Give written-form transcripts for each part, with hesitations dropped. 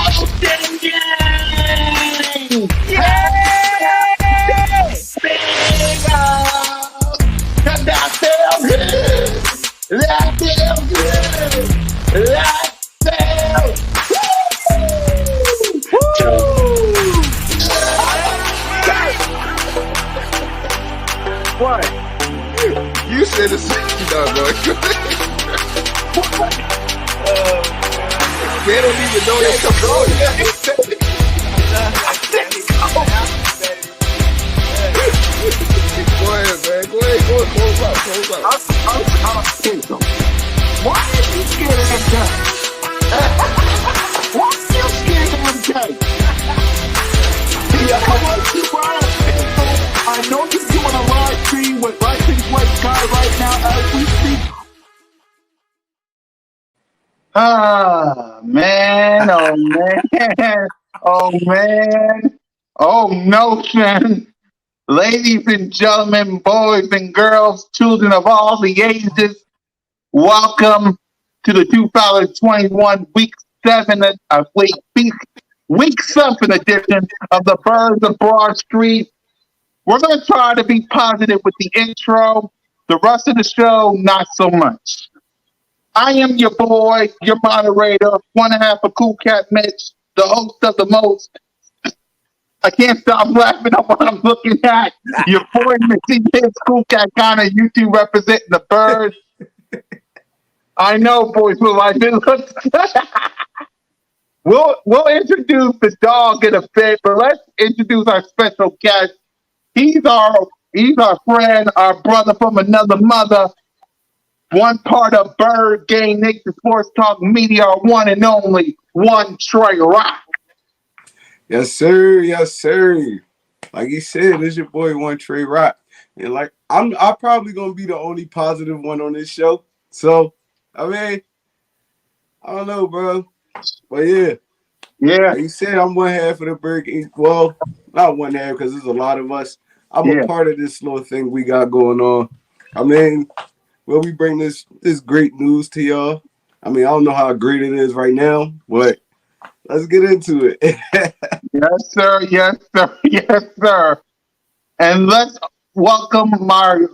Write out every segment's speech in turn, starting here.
Birdgang! Yeah! Bingo! Cause that feels good! That feels good! That feels Woo! What? You said the same. No, boy. They don't even know they come on. Go ahead, man. Go ahead. Close out. Why are you scared of them guys? Why are you scared of them guys? Yeah, I want you, Brian. I know you're doing a live stream with Russian White Guy right now as we speak. Ah, man, oh man, oh man, oh notion. Ladies and gentlemen, boys and girls, children of all the ages, welcome to the 2021 week 7 edition of the Birds of Broad Street. We're going to try to be positive with the intro. The rest of the show, not so much. I am your boy, your moderator, 1.5 of Cool Cat Mitch, the host of the most. I can't stop laughing at what I'm looking at. Your boy, Missy Hits, Cool Cat Connor, you two representing the birds. I know, boys, will like it looks. We'll introduce the dog in a bit, but let's introduce our special guest. He's our friend, our brother from another mother. One part of Birdgang Nation Sports Talk Media, our one and only one Trey Rock. Yes, sir. Yes, sir. Like you said, this your boy, one Trey Rock. And like I'm probably gonna be the only positive one on this show. So, I mean, I don't know, bro. But yeah. Like you said, I'm one half of the Birdgang. Well, not one half because there's a lot of us. I'm a part of this little thing we got going on. I mean, well, we bring this great news to y'all. I mean, I don't know how great it is right now, but let's get into it. Yes, sir. Yes, sir. Yes, sir. And let's welcome our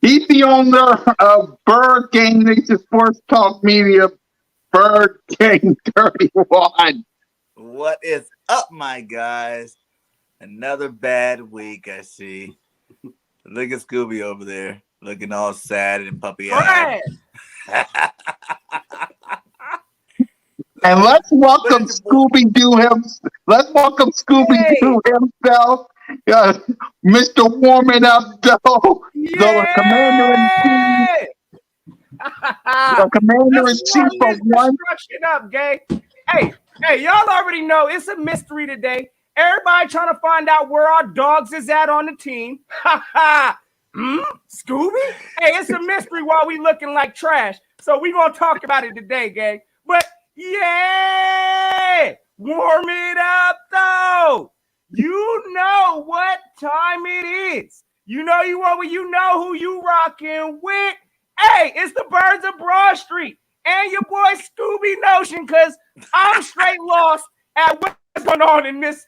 he's the owner of Birdgang Nation Sports Talk Media, Birdgang 31. What is up, my guys? Another bad week, I see. Look at Scooby over there, looking all sad and puppy-eyed. And let's welcome Scooby-Doo himself. Let's welcome Scooby-Doo himself, Mr. Warming Up Doe, the Commander-in-Chief. The Commander-in-Chief of one. Up, gang. Hey, y'all already know it's a mystery today. Everybody trying to find out where our dogs is at on the team. Scooby? Hey, it's a mystery while we looking like trash. So we gonna talk about it today, gang. But yeah, warm it up though. You know what time it is. You know you know who you rocking with. Hey, it's the Birds of Broad Street and your boy Scooby Notion, because I'm straight lost at what's going on in this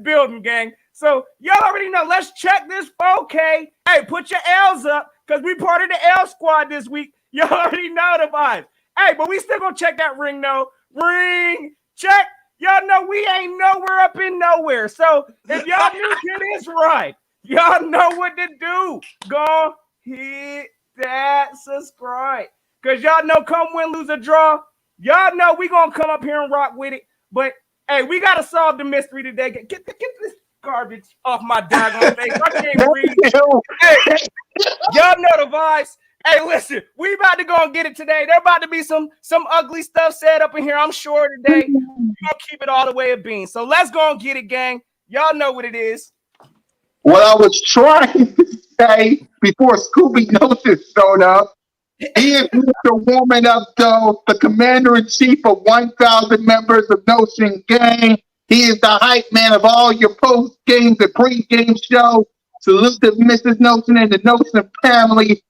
building, gang. So y'all already know. Let's check this 4K. Hey, put your L's up because we part of the L squad this week. Y'all already know the vibes. Hey, but we still gonna check that ring though. Ring check. Y'all know we ain't nowhere up in nowhere. So if y'all new to this right, y'all know what to do. Go hit that subscribe. Because y'all know come win, lose, or draw. Y'all know we gonna come up here and rock with it. But hey, we gotta solve the mystery today. Get this garbage off my daggone face. I can't read. Hey, y'all know the vibes. Hey, listen, we about to go and get it today. There about to be some ugly stuff said up in here, I'm sure, today. We're gonna keep it all the way a bean. So let's go and get it, gang. Y'all know what it is. What I was trying to say before Scooby Notice showed up, he is Mr. Warming Up Doe, the Commander-in-Chief of 1,000 members of Notion Gang. He is the hype man of all your post-game and pre-game shows. Salute to Mrs. Notion and the Notion family.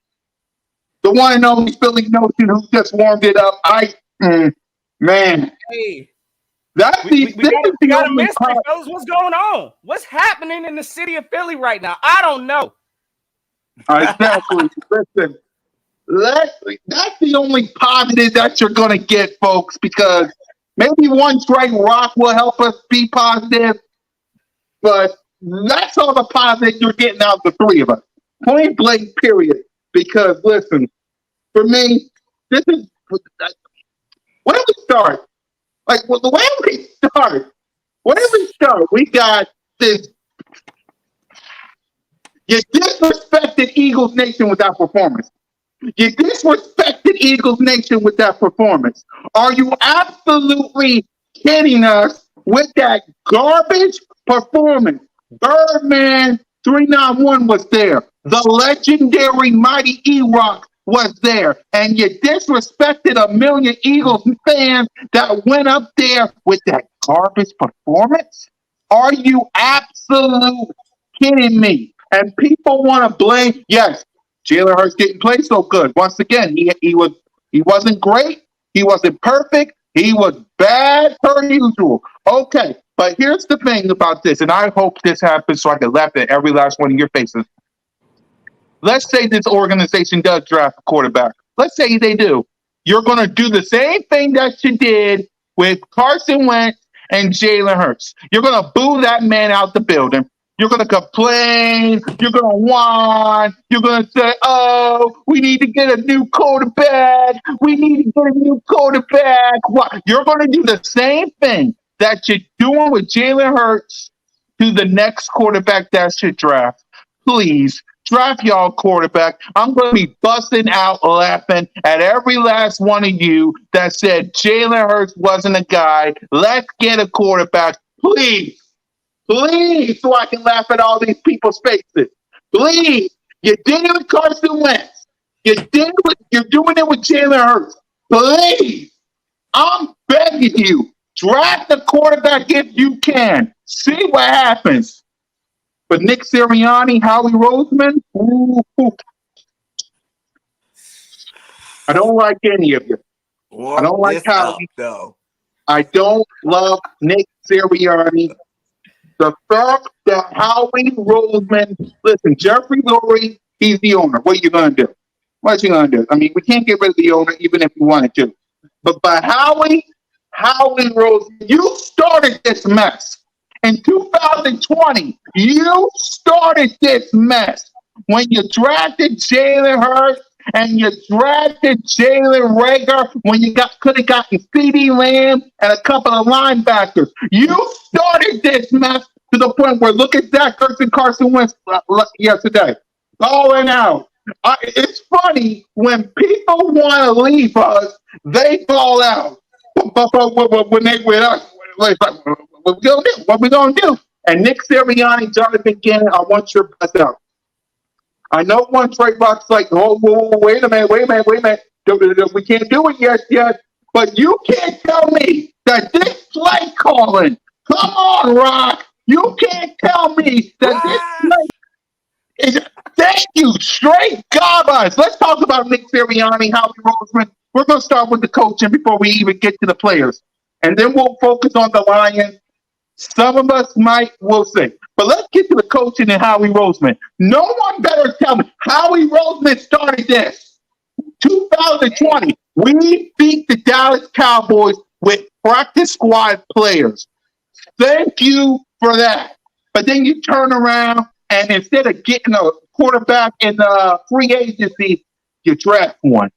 The one and only Philly Notion who just warmed it up. Man, Hey, that's we this got is the a only mystery, part. fellas. What's going on? What's happening in the city of Philly right now? I don't know. Exactly. Listen, that's the only positive that you're gonna get, folks, because maybe one straight rock will help us be positive, but that's all the positive you're getting out of the three of us. Point blank, period. Because listen, for me, this is when do we start? Like, well, the way we start, we got this. You disrespected Eagles Nation with that performance. You disrespected Eagles Nation with that performance. Are you absolutely kidding us with that garbage performance? Birdman 391 was there. The legendary Mighty E-Rock was there. And you disrespected a million Eagles fans that went up there with that garbage performance? Are you absolute kidding me? And people want to blame, yes, Jalen Hurts didn't play so good. Once again, he wasn't great. He wasn't perfect. He was bad per usual. Okay, but here's the thing about this, and I hope this happens so I can laugh at every last one of your faces. Let's say this organization does draft a quarterback. Let's say they do. You're going to do the same thing that you did with Carson Wentz and Jalen Hurts. You're going to boo that man out the building. You're going to complain. You're going to whine. You're going to say, oh, we need to get a new quarterback. We need to get a new quarterback. What? You're going to do the same thing that you're doing with Jalen Hurts to the next quarterback that you draft. Please draft y'all quarterback. I'm going to be busting out laughing at every last one of you that said Jalen Hurts wasn't a guy. Let's get a quarterback. Please. Please, so I can laugh at all these people's faces. Please. You did it with Carson Wentz. You're doing it with Jalen Hurts. Please. I'm begging you. Draft the quarterback if you can. See what happens. But Nick Sirianni, Howie Roseman, I don't like any of you. I don't like Howie. Though. I don't love Nick Sirianni. The fact that Howie Roseman, listen, Jeffrey Lurie, he's the owner. What are you going to do? What are you going to do? I mean, we can't get rid of the owner even if we wanted to. But by Howie Roseman, you started this mess. In 2020, you started this mess when you drafted Jalen Hurts and you drafted Jalen Reagor when you could have gotten CeeDee Lamb and a couple of linebackers. You started this mess to the point where look at Zach Ertz and Carson Wentz yesterday. Balling out. It's funny when people want to leave us, they fall out. But when they with us, what we gonna do? And Nick Sirianni, Jonathan Gannon, I want your best out. I know one Trey Rock's like, oh, wait a minute. We can't do it yet. But you can't tell me that this play calling, come on, Rock. You can't tell me that this play is, thank you, straight garbage. Let's talk about Nick Sirianni, Howie Roseman. We're going to start with the coaching before we even get to the players. And then we'll focus on the Lions. Some of us we'll see. But let's get to the coaching and Howie Roseman. No one better tell me. Howie Roseman started this. 2020, we beat the Dallas Cowboys with practice squad players. Thank you for that. But then you turn around and instead of getting a quarterback in the free agency, you draft one.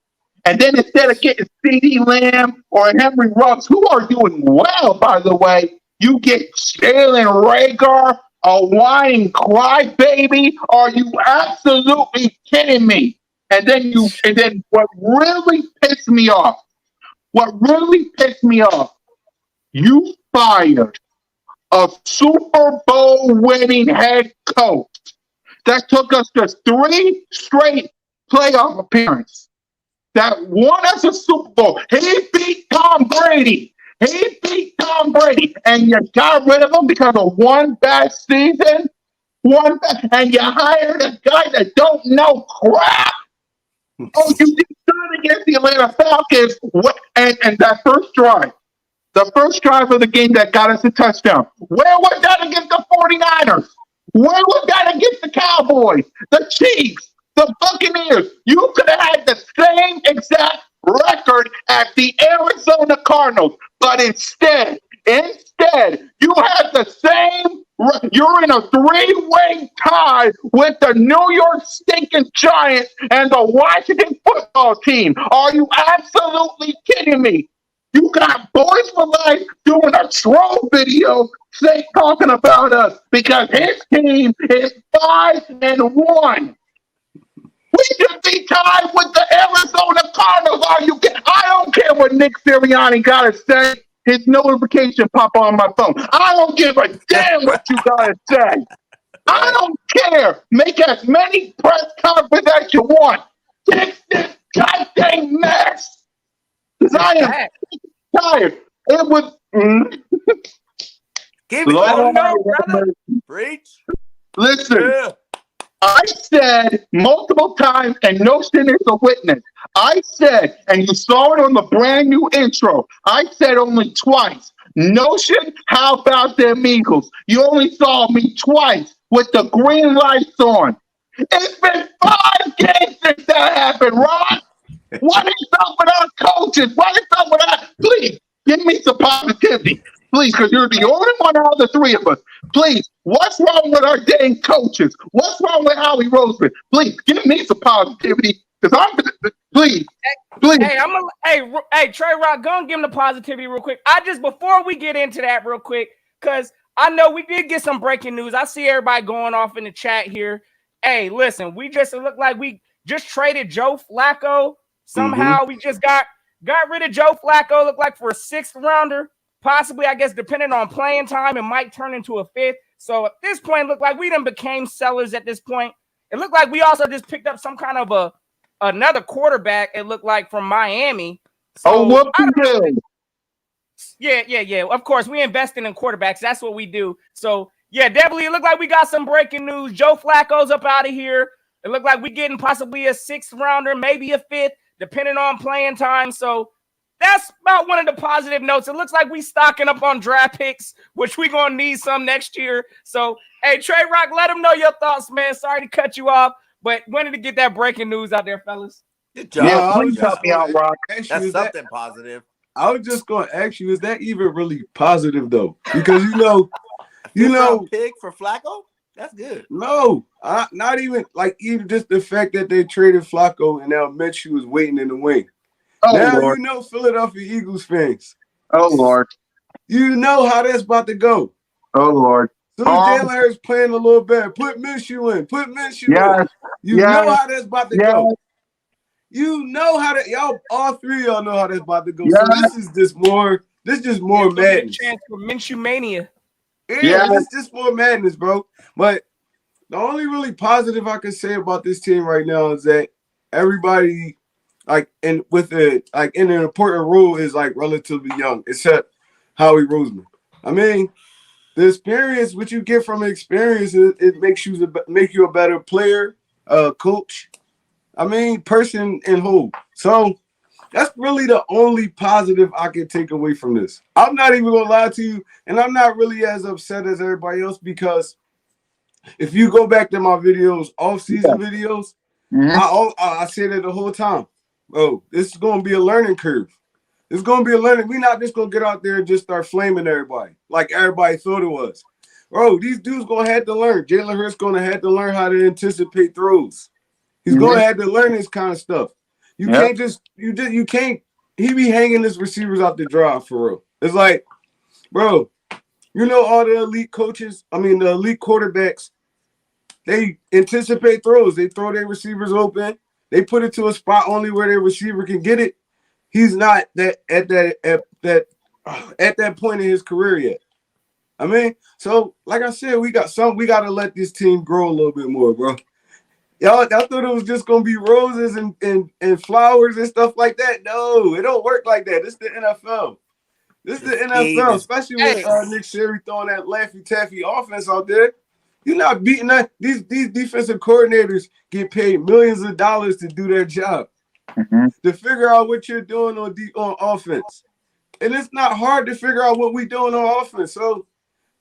And then instead of getting CeeDee Lamb or Henry Ruggs, who are doing well, by the way, you get Jalen Reagor, a whining crybaby. Are you absolutely kidding me? And then what really pissed me off, you fired a Super Bowl winning head coach that took us to 3 straight playoff appearances, that won us a Super Bowl. He beat Tom Brady. And you got rid of him because of one bad season. And you hired a guy that don't know crap. Oh, you did not against the Atlanta Falcons. What? And that first drive. The first drive of the game that got us a touchdown. Where was that against the 49ers? Where was that against the Cowboys, the Chiefs, the Buccaneers? You could have had the same exact record as the Arizona Cardinals, but instead, you had the same. You're in a three-way tie with the New York stinking Giants and the Washington football team. Are you absolutely kidding me? You got Boys for Life doing a troll video talking about us because his team is 5-1. We should be tied with the Arizona Cardinals. Are you kidding? I don't care what Nick Sirianni got to say. His notification pop on my phone. I don't give a damn what you got to say. I don't care. Make as many press conferences as you want. Fix this goddamn mess. Because I am tired. It was. Give it. Let them know, brother. Preach. Listen, Yeah. I said multiple times, and no sin is a witness. I said, and you saw it on the brand new intro, I said only twice. Notion, how about them Eagles? You only saw me twice with the green lights on. It's been 5 games since that happened, Ron. What is up with our coaches? What is up with us? Please, give me some positivity. Please, because you're the only one out of the three of us. Please, what's wrong with our dang coaches? What's wrong with Howie Roseman? Please, give me some positivity. Because please. Hey, Trey Rock, go and give him the positivity real quick. Before we get into that real quick, because I know we did get some breaking news. I see everybody going off in the chat here. Hey, listen, it looked like we just traded Joe Flacco. Somehow we just got rid of Joe Flacco, looked like for a 6th rounder. Possibly, I guess, depending on playing time, it might turn into a 5th. So at this point, it looked like we done became sellers at this point. It looked like we also just picked up some kind of another quarterback, it looked like, from Miami. So, what we do? Yeah. Of course, we investing in quarterbacks. That's what we do. So, yeah, definitely, it looked like we got some breaking news. Joe Flacco's up out of here. It looked like we getting possibly a 6th rounder, maybe a 5th, depending on playing time. So, that's about one of the positive notes. It looks like we stocking up on draft picks, which we're going to need some next year. So, hey, Trey Rock, let them know your thoughts, man. Sorry to cut you off, but wanted to get that breaking news out there, fellas. Good job. Yeah, please help me out, Rock. That's something positive. I was just going to ask you, is that even really positive, though? Because, you know, pick for Flacco? That's good. No, not even, even just the fact that they traded Flacco and now Minshew was waiting in the wing. Oh, now Lord. you know Philadelphia Eagles fans. Oh, Lord. You know how that's about to go. Oh, Lord. Soon as Jalen Hurts playing a little better, put Minshew in. Yes. You know how that's about to go. You know how that y'all, all three of y'all know how that's about to go. Yes. So this is just more madness. Chance for Minshew mania. Yeah, it's just more madness, bro. But the only really positive I can say about this team right now is that everybody, in an important role, is relatively young, except Howie Roseman. I mean, the experience, what you get from experience, it makes you a better player, coach. I mean, person and whole. So that's really the only positive I can take away from this. I'm not even gonna lie to you, and I'm not really as upset as everybody else, because if you go back to my videos, off-season videos, I say that the whole time. Oh, this is gonna be a learning curve. It's gonna be a learning. We're not just gonna get out there and just start flaming everybody like everybody thought it was. Bro, these dudes gonna have to learn. Jalen Hurts gonna have to learn how to anticipate throws. He's gonna have to learn this kind of stuff. You can't you can't. He be hanging his receivers out the drive for real. It's like, bro, all the elite coaches. I mean, the elite quarterbacks. They anticipate throws. They throw their receivers open. They put it to a spot only where their receiver can get it. He's not at that point in his career yet. I mean, so like I said, we got to let this team grow a little bit more, bro. Y'all, I thought it was just gonna be roses and flowers and stuff like that. No, it don't work like that. This is the NFL. This is the NFL, especially with Nick Sherry throwing that Laffy Taffy offense out there. You're not beating that. These defensive coordinators get paid millions of dollars to do their job, to figure out what you're doing on offense. And it's not hard to figure out what we're doing on offense. So,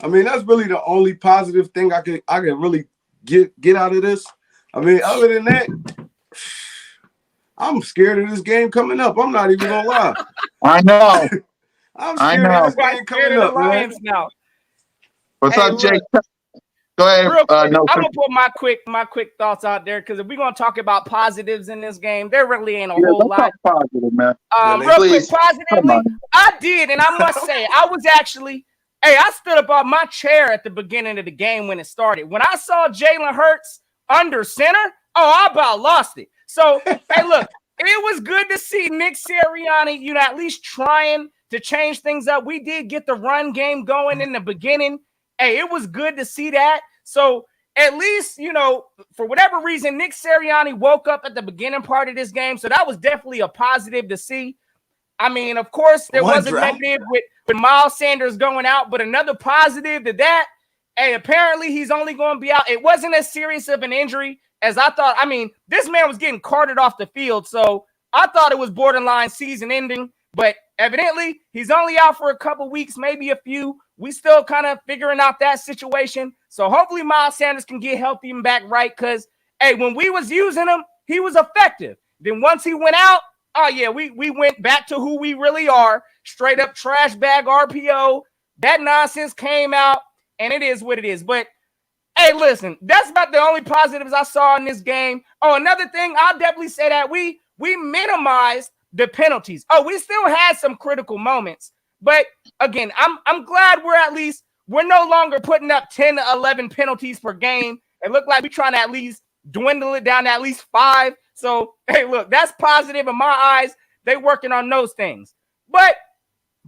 I mean, that's really the only positive thing I can really get out of this. I mean, other than that, I'm scared of this game coming up. I'm not even gonna lie. I know. I'm scared of this game coming up, man. Now. What's up, Jay? Go ahead. Real quick, No, I'm gonna put my quick thoughts out there because if we're gonna talk about positives in this game, there really ain't a whole lot. Positive, man. Real quick, positively, I did, and I must say, I was actually, I stood up on my chair at the beginning of the game when it started. When I saw Jalen Hurts under center, I about lost it. So, hey, look, it was good to see Nick Sirianni, at least trying to change things up. We did get the run game going in the beginning. Hey, it was good to see that. So at least, for whatever reason, Nick Sirianni woke up at the beginning part of this game. So that was definitely a positive to see. I mean, of course, there was a negative with Miles Sanders going out, but another positive to that, apparently he's only going to be out. It wasn't as serious of an injury as I thought. I mean, this man was getting carted off the field, so I thought it was borderline season ending, but evidently he's only out for a couple weeks, maybe a few. We still kind of figuring out that situation. So hopefully Miles Sanders can get healthy and back right because, when we was using him, he was effective. Then once he went out, we went back to who we really are, straight up trash bag RPO. That nonsense came out, and it is what it is. But, hey, listen, that's about the only positives I saw in this game. Oh, another thing, I'll definitely say that we minimized the penalties. We still had some critical moments. But, again, I'm glad we're no longer putting up 10 to 11 penalties per game. It looked like we're trying to at least dwindle it down to at least 5. So, hey, look, that's positive in my eyes. They working on those things. But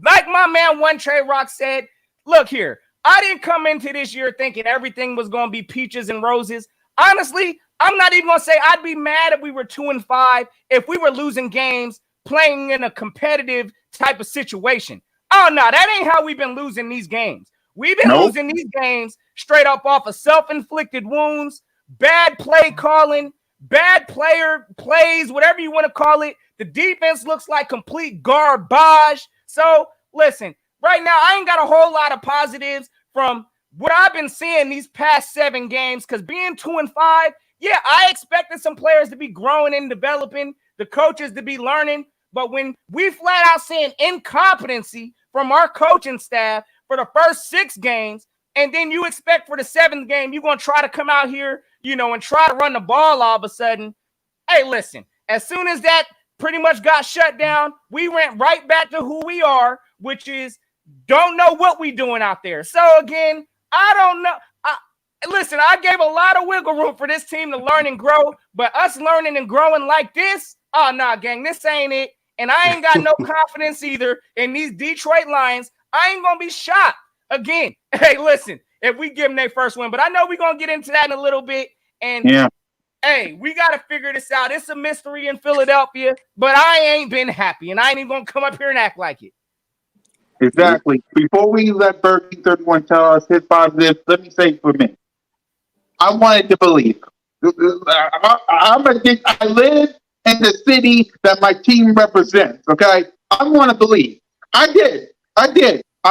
like my man One Trey Rock said, look here, I didn't come into this year thinking everything was going to be peaches and roses. Honestly, I'm not even going to say I'd be mad if we were 2-5, if we were losing games, playing in a competitive type of situation. Oh, no, that ain't how we've been losing these games. We've been losing these games straight up off of self-inflicted wounds, bad play calling, bad plays, whatever you want to call it. The defense looks like complete garbage. So, listen, right now, I ain't got a whole lot of positives from what I've been seeing these past 7 games because being 2-5, yeah, I expected some players to be growing and developing, the coaches to be learning. But when we flat out seeing incompetency from our coaching staff for the first 6 games, and then you expect for the 7th game, you're going to try to come out here, and try to run the ball all of a sudden. Hey, listen, as soon as that pretty much got shut down, we went right back to who we are, which is don't know what we doing out there. So, again, I don't know. Listen, I gave a lot of wiggle room for this team to learn and grow, but us learning and growing like this, gang, this ain't it. And I ain't got no confidence either in these Detroit Lions. I ain't going to be shocked. Again, hey, listen, if we give them their first win, but I know we're going to get into that in a little bit. And, hey, we got to figure this out. It's a mystery in Philadelphia, but I ain't been happy, and I ain't even going to come up here and act like it. Exactly. Before we let Birdgang 31 tell us his positive, let me say for me, I wanted to believe. I live in the city that my team represents, okay? I want to believe. I did. I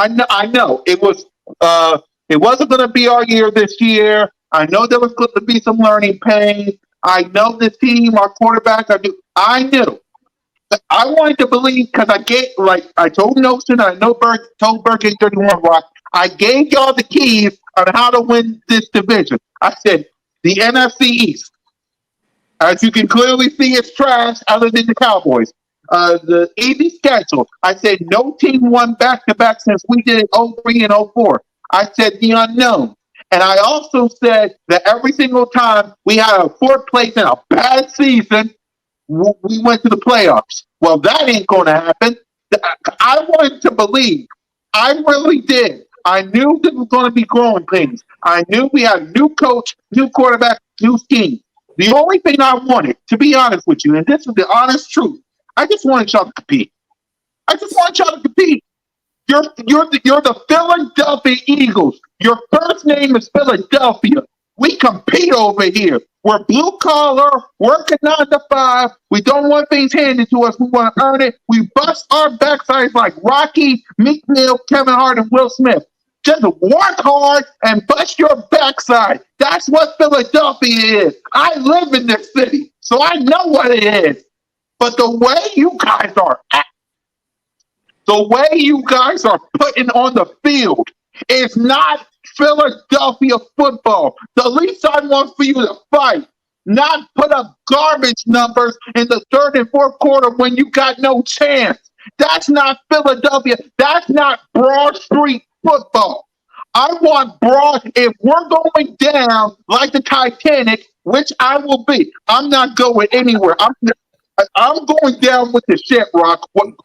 know. It wasn't going to be our year this year. I know there was going to be some learning pains. I know this team, our quarterback, I knew. I wanted to believe because I told Notion, I know told Birdgang 31 Rock, I gave y'all the keys on how to win this division. I said, the NFC East. As you can clearly see, it's trash other than the Cowboys. The easy schedule. I said no team won back-to-back since we did it 03 and 04. I said the unknown. And I also said that every single time we had a 4th place in a bad season, we went to the playoffs. Well, that ain't going to happen. I wanted to believe. I really did. I knew there was going to be growing pains. I knew we had a new coach, new quarterback, new scheme. The only thing I wanted, to be honest with you, and this is the honest truth, I just wanted y'all to compete. You're the Philadelphia Eagles. Your first name is Philadelphia. We compete over here. We're blue collar, working 9 to 5. We don't want things handed to us. We want to earn it. We bust our backsides like Rocky, Meek Mill, Kevin Hart, and Will Smith. Just work hard and bust your backside. That's what Philadelphia is. I live in this city, so I know what it is. But the way you guys are acting, the way you guys are putting on the field is not Philadelphia football. The least I want for you to fight, not put up garbage numbers in the third and fourth quarter when you got no chance. That's not Philadelphia. That's not Broad Street football. I want broad. If we're going down like the Titanic, which I will be, I'm not going anywhere. I'm going down with the ship, Rock. Win,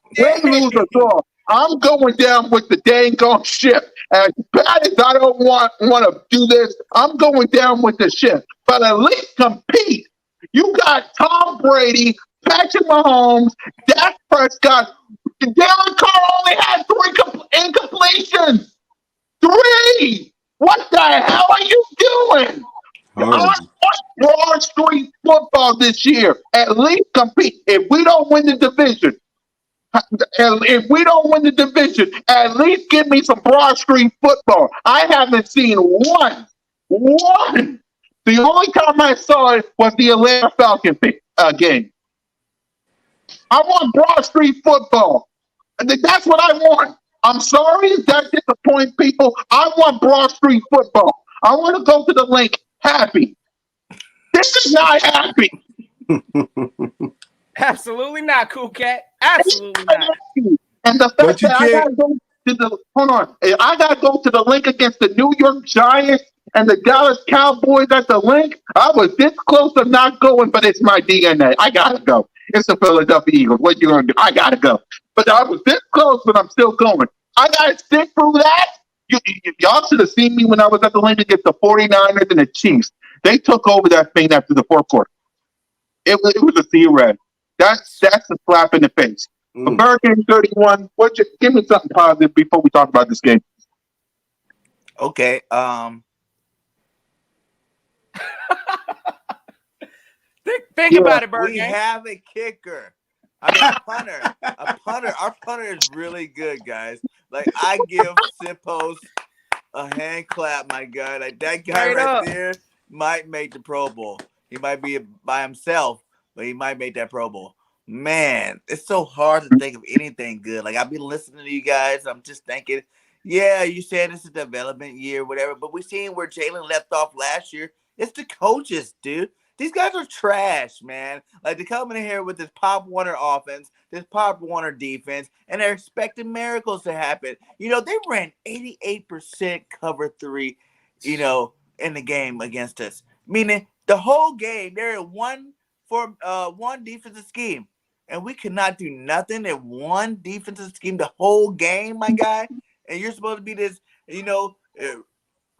lose, or draw. I'm going down with the dang gone ship. As bad as I don't want to do this, I'm going down with the ship. But at least compete. You got Tom Brady, Patrick Mahomes, Dak Prescott. Jalen Carr only had 3 incompletions. 3! What the hell are you doing? I want Broad Street football this year. At least compete. If we don't win the division, at least give me some Broad Street football. I haven't seen one. The only time I saw it was the Atlanta Falcons game. I want Broad Street football. That's what I want. I'm sorry if that disappoints people. I want Broad Street football. I want to go to the link happy. This is not happy. Absolutely not, Cool Cat. Absolutely not. And the fact that I gotta go to the I gotta go to the link against the New York Giants and the Dallas Cowboys at the link. I was this close to not going, but it's my DNA. I gotta go. It's the Philadelphia Eagles. What you gonna do? I gotta go. But I was this close, but I'm still going. I gotta stick through that. Y'all should have seen me when I was at the link against the 49ers and the Chiefs. They took over that thing after the fourth quarter. It was a sea red. That's a slap in the face. Birdgang 31. Give me something positive before we talk about this game. Okay. Think about it, Birdgang. We have a kicker. I mean, a punter. Our punter is really good, guys. Like, I give Sipos a hand clap, my guy. Like, that guy right there might make the Pro Bowl. He might be by himself, but he might make that Pro Bowl. Man, it's so hard to think of anything good. Like, I've been listening to you guys. I'm just thinking, yeah, you said it's a development year, whatever, but we seen where Jalen left off last year. It's the coaches, dude. These guys are trash, man. Like, they're coming in here with this Pop Warner offense, this Pop Warner defense, and they're expecting miracles to happen. You know, they ran 88% cover 3, in the game against us. Meaning, the whole game, they're in one defensive scheme. And we could not do nothing in one defensive scheme the whole game, my guy. And you're supposed to be this,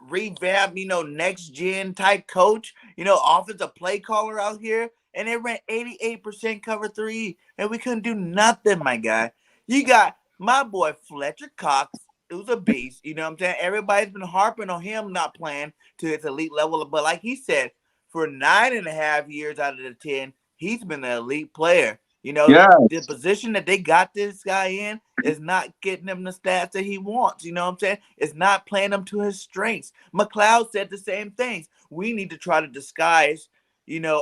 revamp, next gen type coach, offensive play caller out here, and they ran 88% cover 3, and we couldn't do nothing, my guy. You got my boy Fletcher Cox, who's a beast, you know what I'm saying? Everybody's been harping on him not playing to his elite level, but like he said, for 9.5 years out of the 10, he's been an elite player. The position that they got this guy in is not getting him the stats that he wants. You know what I'm saying? It's not playing him to his strengths. McLeod said the same things. We need to try to disguise,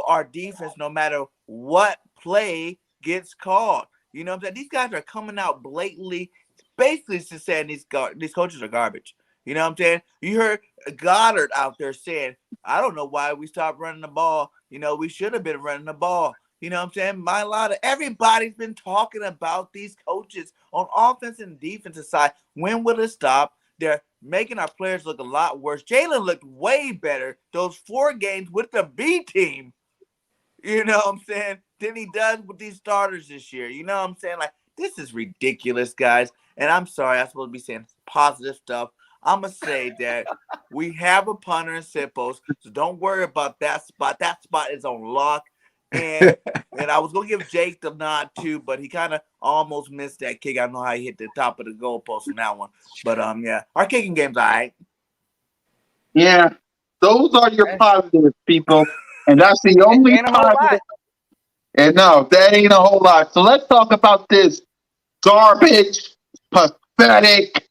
our defense no matter what play gets called. You know what I'm saying? These guys are coming out blatantly, basically just saying these coaches are garbage. You know what I'm saying? You heard Goddard out there saying, I don't know why we stopped running the ball. We should have been running the ball. You know what I'm saying? Everybody's been talking about these coaches on offense and defensive side. When will it stop? They're making our players look a lot worse. Jalen looked way better those 4 games with the B team, you know what I'm saying, than he does with these starters this year. You know what I'm saying? Like, this is ridiculous, guys. And I'm sorry, I'm supposed to be saying positive stuff. I'm going to say that we have a punter in Sipos, so don't worry about that spot. That spot is on lock. And I was going to give Jake the nod too, but he kind of almost missed that kick. I don't know how he hit the top of the goalpost in that one. But, yeah, our kicking game's all right. Yeah. Those are your positives, people. And that's the only Ain't a whole positive. lot. And no, that ain't a whole lot. So let's talk about this garbage, pathetic,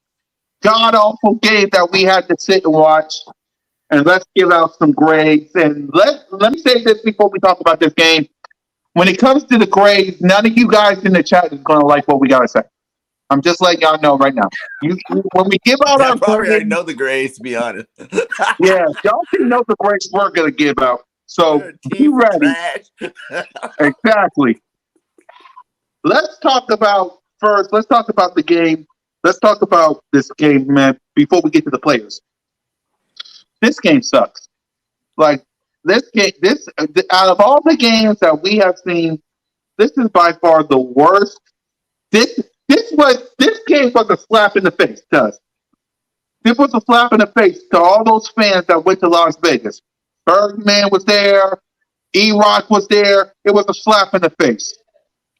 god awful game that we had to sit and watch. And let's give out some grades. And let me say this before we talk about this game. When it comes to the grades, none of you guys in the chat is gonna like what we gotta say. I'm just letting y'all know right now. When we give out I our probably already grades, know the grades, to be honest. yeah, y'all can know the grades we're gonna give out. So You're a be team for ready. trash. Exactly. Let's talk about the game. Let's talk about this game, man, before we get to the players. This game sucks. Like out of all the games that we have seen, this is by far the worst. This game was a slap in the face to us. This was a slap in the face to all those fans that went to Las Vegas. Birdman was there. E-Rock was there. It was a slap in the face.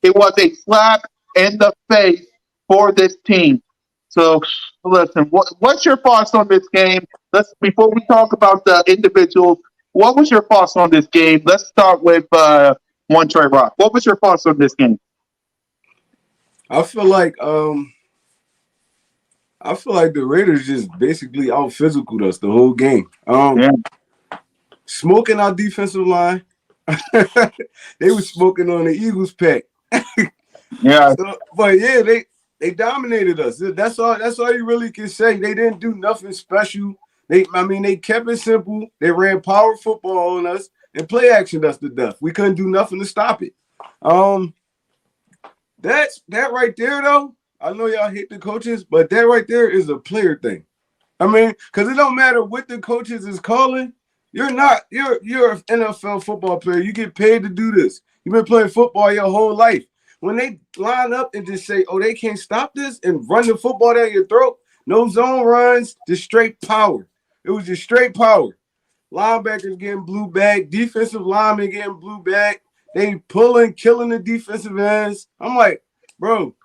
It was a slap in the face for this team. So, listen, what's your thoughts on this game? Before we talk about the individuals, what was your thoughts on this game? Let's start with one Trey Rock. What was your thoughts on this game? I feel like the Raiders just basically out physicaled us the whole game. Yeah. Smoking our defensive line. They were smoking on the Eagles pack. Yeah. So, but yeah, they dominated us. That's all you really can say. They didn't do nothing special. They kept it simple. They ran power football on us and play actioned us to death. We couldn't do nothing to stop it. That right there though. I know y'all hate the coaches, but that right there is a player thing. I mean, because it don't matter what the coaches is calling. You're an NFL football player. You get paid to do this. You've been playing football your whole life. When they line up and just say, oh, they can't stop this and run the football down your throat, no zone runs, just straight power. It was just straight power. Linebackers getting blue back, defensive linemen getting blue back. They pulling, killing the defensive ends. I'm like, bro,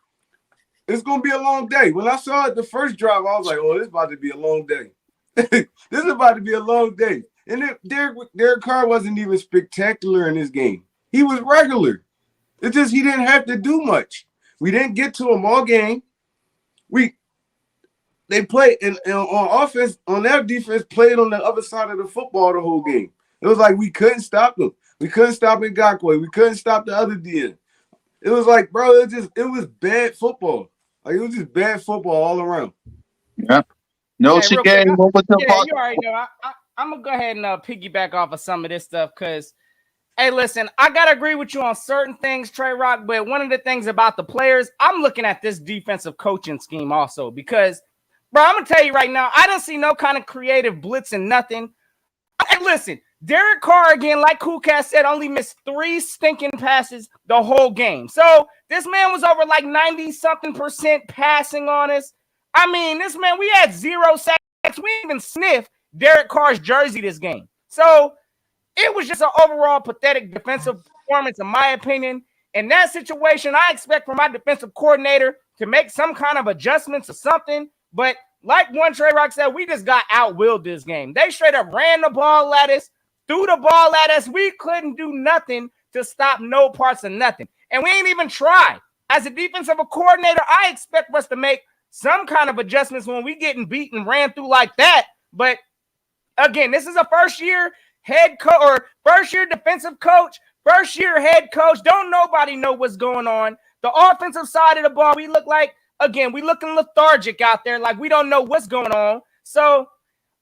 it's going to be a long day. When I saw it the first drive, I was like, oh, this is about to be a long day. This is about to be a long day. And Derek Carr wasn't even spectacular in this game. He was regular. It's just he didn't have to do much. We didn't get to him all game. They played on offense, on their defense, played on the other side of the football the whole game. It was like we couldn't stop them. We couldn't stop Ngakoue. We couldn't stop the other DN. It was like, bro, it was bad football. Like, it was just bad football all around. Yeah. No, Hey, she real game. quick, What was the yeah, you already know. I'm gonna go ahead and piggyback off of some of this stuff because, hey, listen, I gotta agree with you on certain things, Trey Rock. But one of the things about the players, I'm looking at this defensive coaching scheme also because, bro, I'm gonna tell you right now, I don't see no kind of creative blitz and nothing. Hey, listen, Derek Carr again, like Cool Cat said, only missed 3 stinking passes the whole game. So this man was over like 90-something% passing on us. I mean, this man, we had 0 sacks. We didn't even sniff Derek Carr's jersey this game. So it was just an overall pathetic defensive performance, in my opinion. In that situation, I expect from my defensive coordinator to make some kind of adjustments or something. But like one Trey Rock said, we just got outwilled this game. They straight up ran the ball at us, threw the ball at us. We couldn't do nothing to stop no parts of nothing. And we ain't even tried. As a defensive coordinator, I expect us to make some kind of adjustments when we getting beat and ran through like that. But again, this is a first-year head coach or first-year defensive coach, first-year head coach. Don't nobody know what's going on. The offensive side of the ball, we look like, again, we looking lethargic out there, like we don't know what's going on. So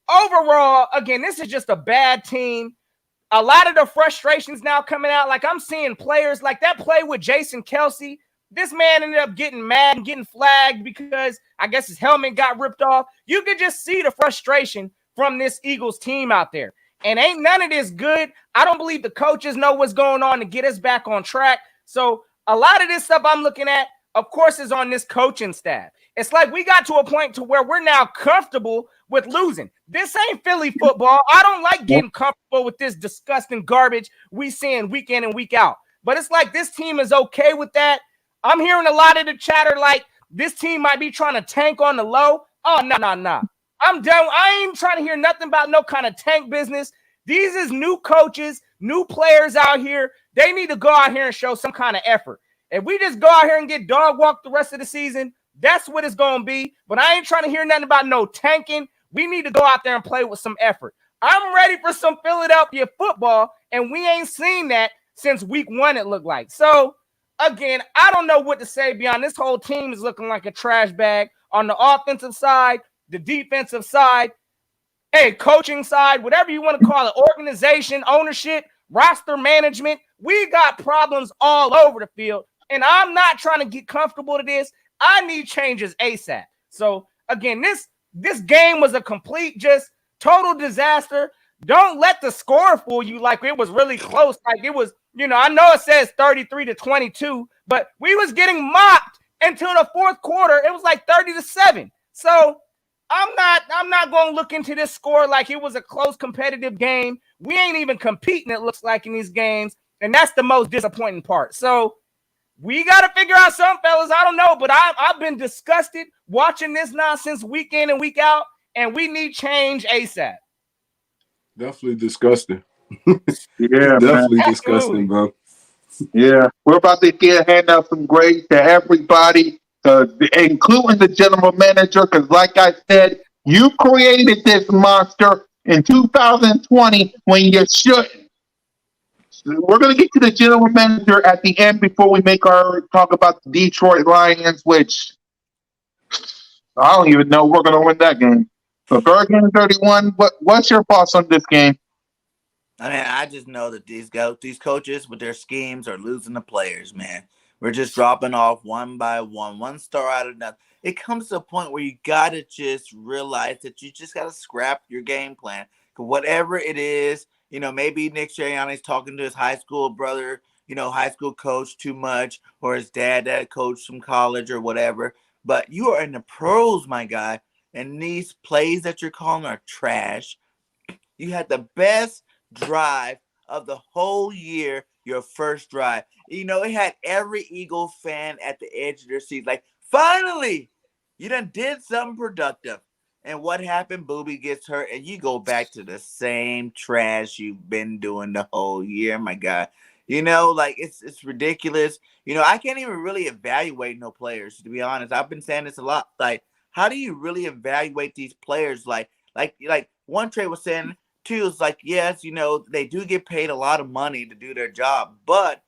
overall, again, this is just a bad team. A lot of the frustrations now coming out. Like I'm seeing players like that play with Jason Kelsey. This man ended up getting mad and getting flagged because I guess his helmet got ripped off. You could just see the frustration from this Eagles team out there. And ain't none of this good. I don't believe the coaches know what's going on to get us back on track. So a lot of this stuff I'm looking at, of course, is on this coaching staff. It's like we got to a point to where we're now comfortable with losing. This ain't Philly football. I don't like getting comfortable with this disgusting garbage we seeing week in and week out. But it's like this team is okay with that. I'm hearing a lot of the chatter like this team might be trying to tank on the low. Oh, no. I'm done. I ain't trying to hear nothing about no kind of tank business. These is new coaches, new players out here. They need to go out here and show some kind of effort. If we just go out here and get dog walked the rest of the season, that's what it's going to be. But I ain't trying to hear nothing about no tanking. We need to go out there and play with some effort. I'm ready for some Philadelphia football, and we ain't seen that since week 1, it looked like. So, again, I don't know what to say beyond this whole team is looking like a trash bag on the offensive side, the defensive side, coaching side, whatever you want to call it, organization, ownership, roster management. We got problems all over the field, and I'm not trying to get comfortable to this. I need changes ASAP. So, again, this game was a complete just total disaster. Don't let the score fool you like it was really close. Like it was, I know it says 33-22, but we was getting mocked until the fourth quarter. It was like 30-7. So I'm not going to look into this score like it was a close competitive game. We ain't even competing, it looks like, in these games. And that's the most disappointing part. So we got to figure out something, fellas. I don't know, but I've been disgusted watching this nonsense week in and week out, and we need change ASAP. Definitely disgusting. Yeah, definitely man. disgusting, bro. Yeah, we're about to hand out some grades to everybody, including the general manager, because like I said, you created this monster in 2020 when you shouldn't. We're going to get to the general manager at the end before we talk about the Detroit Lions, which I don't even know we're going to win that game. But Birdgang 31, what's your thoughts on this game? I mean, I just know that these coaches with their schemes are losing the players, man. We're just dropping off one by one star out of nothing. It comes to a point where you got to just realize that you just got to scrap your game plan. Whatever it is, maybe Nick Sirianni's talking to his high school brother, high school coach too much, or his dad that coached from college or whatever. But you are in the pros, my guy, and these plays that you're calling are trash. You had the best drive of the whole year, your first drive. It had every Eagle fan at the edge of their seat. Like, finally, you done did something productive. And what happened? Booby gets hurt, and you go back to the same trash you've been doing the whole year, my guy. It's ridiculous. I can't even really evaluate no players, to be honest. I've been saying this a lot. Like, how do you really evaluate these players? Like one trade was saying, too, is like, yes, they do get paid a lot of money to do their job, but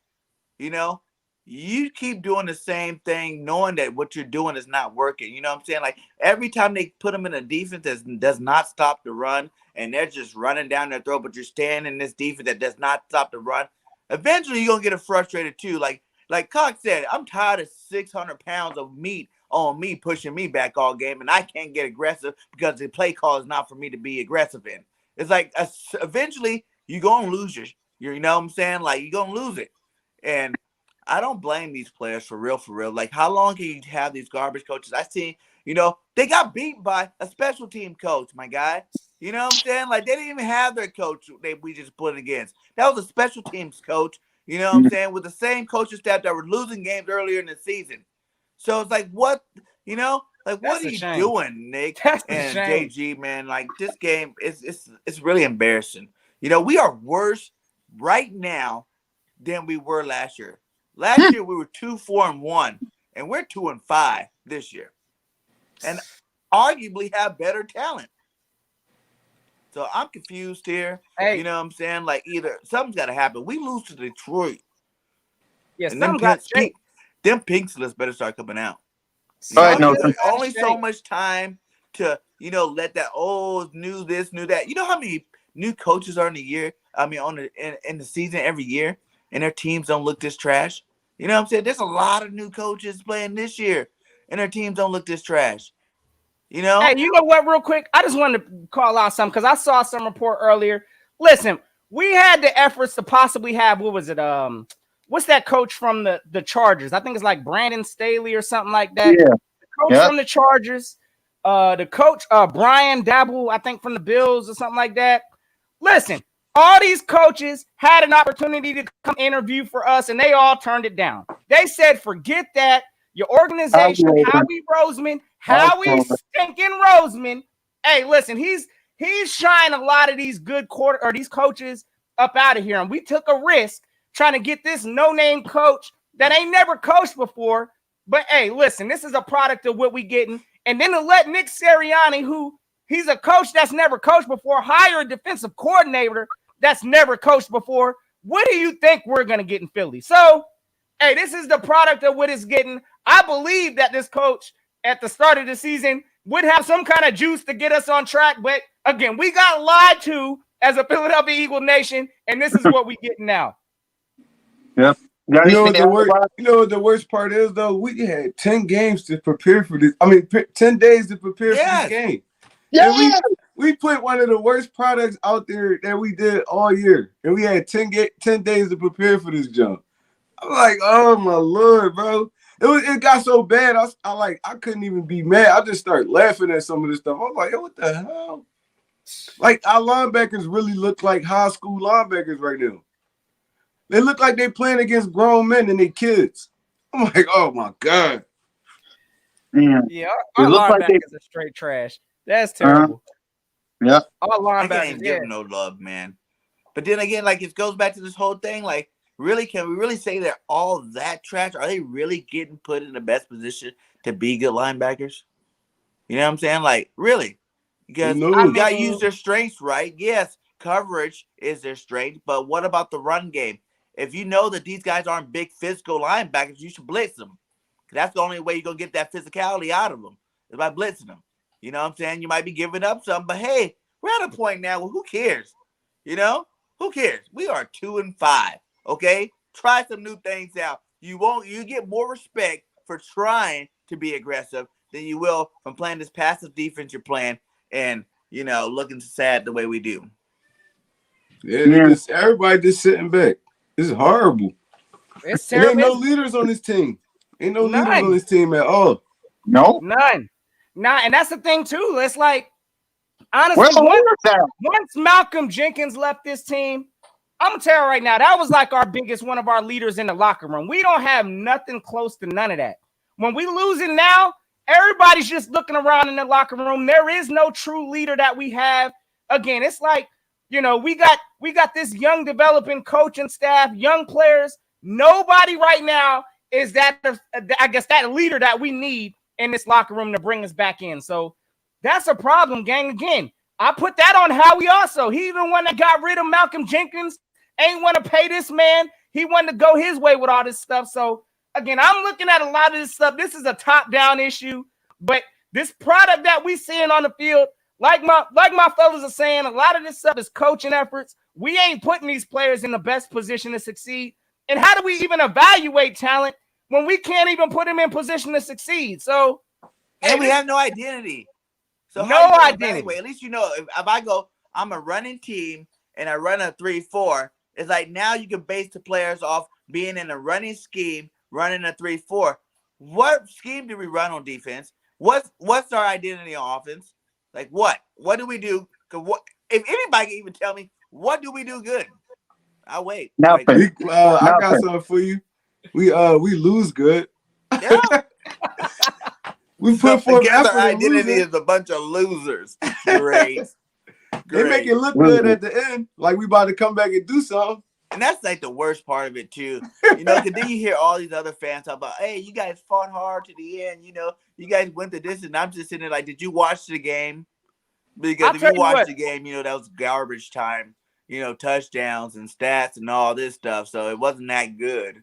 you keep doing the same thing knowing that what you're doing is not working. You know what I'm saying? Like, every time they put them in a defense that does not stop the run, and they're just running down their throat, but you're staying in this defense that does not stop the run, eventually you're gonna get frustrated too. Like Cox said, I'm tired of 600 pounds of meat on me pushing me back all game, and I can't get aggressive because the play call is not for me to be aggressive in. It's like eventually you're going to lose you know what I'm saying? Like, you're going to lose it. And I don't blame these players for real. Like, how long can you have these garbage coaches? I see, they got beat by a special team coach, my guy. You know what I'm saying? Like, they didn't even have their coach we just put against. That was a special teams coach, you know what I'm saying, with the same coaching staff that were losing games earlier in the season. So it's like, what, Like, what are you doing, Nick and JG, man? Like, this game it's really embarrassing. We are worse right now than we were last year. Last year we were 2-4-1, and we're 2-5 this year, and arguably have better talent. So I'm confused here. Hey, you know what I'm saying? Like, either something's got to happen. We lose to Detroit. Yes, and them pink slips better start coming out. Only so much time to, let that, new this, new that. You know how many new coaches are in the year? I mean, in the season every year, and their teams don't look this trash. You know what I'm saying? There's a lot of new coaches playing this year, and their teams don't look this trash. Hey, you know what, real quick? I just wanted to call out something because I saw some report earlier. Listen, we had the efforts to possibly have, what was it? What's that coach from the Chargers? I think it's like Brandon Staley or something like that. Yeah. The coach from the Chargers. The coach, Brian Dabble, I think from the Bills or something like that. Listen, all these coaches had an opportunity to come interview for us, and they all turned it down. They said, forget that. Your organization, Howie Roseman, Howie stinking Roseman, hey, listen, he's shying a lot of these good these coaches up out of here. And we took a risk trying to get this no-name coach that ain't never coached before. But hey, listen, this is a product of what we getting. And then to let Nick Sirianni, who he's a coach that's never coached before, hire a defensive coordinator that's never coached before. What do you think we're going to get in Philly? So, hey, this is the product of what it's getting. I believe that this coach at the start of the season would have some kind of juice to get us on track. But again, we got lied to as a Philadelphia Eagle Nation, and this is what we get now. Yep. You know what the worst part is, though? We had 10 games to prepare for this. 10 days to prepare for this game. Yeah. And we put one of the worst products out there that we did all year. And we had 10 days to prepare for this jump. I'm like, oh, my Lord, bro. It got so bad, I couldn't even be mad. I just started laughing at some of this stuff. I was like, yo, what the hell? Like, our linebackers really look like high school linebackers right now. They look like they're playing against grown men and their kids. I'm like, oh, my God. Yeah, our linebackers are straight trash. That's terrible. Yeah. Our linebackers, I can't give them no love, man. But then again, like, it goes back to this whole thing, like, really, can we really say they're all that trash? Are they really getting put in the best position to be good linebackers? You know what I'm saying? Like, really? Because you got to use their strengths, right? Yes, coverage is their strength, but what about the run game? If you know that these guys aren't big physical linebackers, you should blitz them. That's the only way you're going to get that physicality out of them, is by blitzing them. You know what I'm saying? You might be giving up some, but hey, we're at a point now where who cares? You know? Who cares? We are 2-5. Okay? Try some new things out. You get more respect for trying to be aggressive than you will from playing this passive defense you're playing and, you know, looking sad the way we do. Yeah, everybody just sitting back. This is horrible. It's terrible. Ain't no leaders on this team. Ain't no leaders on this team at all. No. None. And that's the thing, too. It's like, honestly, once Malcolm Jenkins left this team, I'm going to tell you right now, that was like one of our leaders in the locker room. We don't have nothing close to none of that. When we lose it now, everybody's just looking around in the locker room. There is no true leader that we have. Again, it's like, you know, we got this young developing coaching staff, young players. Nobody right now is that leader that we need in this locker room to bring us back in. So that's a problem, gang. Again, I put that on Howie also. He even when they got rid of Malcolm Jenkins, ain't want to pay this man. He wanted to go his way with all this stuff. So again, I'm looking at a lot of this stuff. This is a top-down issue, but this product that we seeing on the field, like my fellas are saying, a lot of this stuff is coaching efforts. We ain't putting these players in the best position to succeed. And how do we even evaluate talent when we can't even put them in position to succeed? So, and we have no identity. So no identity. At least you know if I go, I'm a running team and I run a 3-4. It's like now you can base the players off being in a running scheme, running a 3-4. What scheme do we run on defense? What's our identity on offense? Like what? What do we do? If anybody can even tell me what do we do good? I'll wait. Nothing. I got something for you. We lose good. Yeah. We put forth effort. Our identity is a bunch of losers. Great. They make it look good at the end, like we about to come back and do something. And that's like the worst part of it too. You know, because then you hear all these other fans talk about, hey, you guys fought hard to the end. You know, you guys went to this, and I'm just sitting there like, did you watch the game? Because if you watch the game, you know, that was garbage time. You know, touchdowns and stats and all this stuff. So it wasn't that good.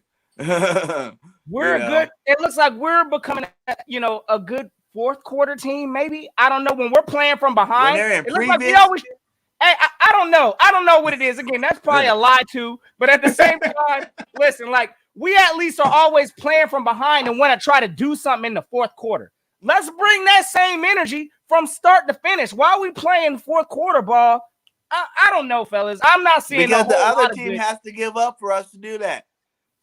We're good. It looks like we're becoming, a good fourth quarter team. Maybe I don't know when we're playing from behind. It looks like we always. Hey, I don't know. I don't know what it is. Again, that's probably a lie too. But at the same time, listen, like we at least are always playing from behind and want to try to do something in the fourth quarter. Let's bring that same energy from start to finish. Why are we playing fourth quarter ball? I don't know, fellas. I'm not seeing because the other team has to give up for us to do that.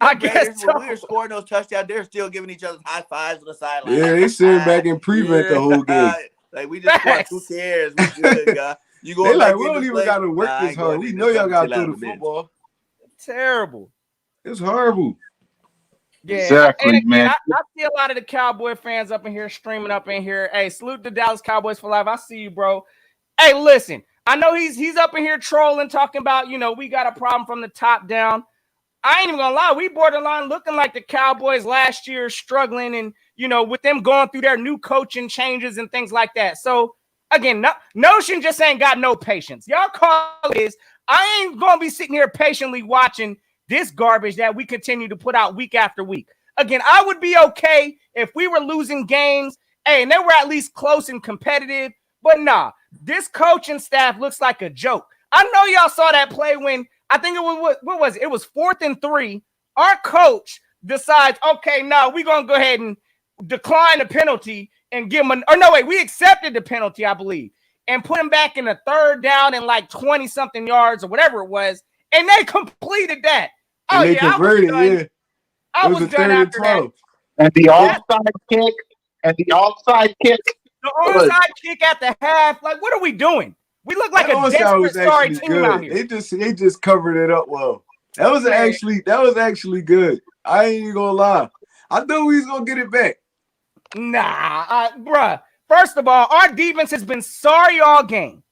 I guess so. When we were scoring those touchdowns, they're still giving each other high fives on the sideline. Yeah, they sitting back and prevent the whole game. Like we just scored. Who cares? We good, guy. You go. They like we don't even got to work this hard. We know y'all got to throw the football. Terrible. It's horrible. Yeah, and Exactly, again, man. I see a lot of the Cowboy fans up in here streaming up in here. Hey, salute the Dallas Cowboys for life. I see you, bro. Hey, listen, I know he's up in here trolling, talking about, we got a problem from the top down. I ain't even gonna lie, we borderline looking like the Cowboys last year, struggling, and with them going through their new coaching changes and things like that. So again, Notion just ain't got no patience. Y'all call it is. I ain't gonna be sitting here patiently watching this garbage that we continue to put out week after week. Again, I would be okay if we were losing games, and they were at least close and competitive. But nah, this coaching staff looks like a joke. I know y'all saw that play when I think it was, what was it? It was 4th and 3. Our coach decides, okay, now we're going to go ahead and decline the penalty and give him we accepted the penalty, I believe, and put him back in a 3rd down and like 20-something yards or whatever it was, and they completed that. And they converted, I was done after that. And the offside kick, The onside kick at the half, like, what are we doing? We look like a desperate, sorry team out here. They just covered it up well. That was actually good. I ain't even gonna lie. I thought we was gonna get it back. Nah, bruh. First of all, our defense has been sorry all game.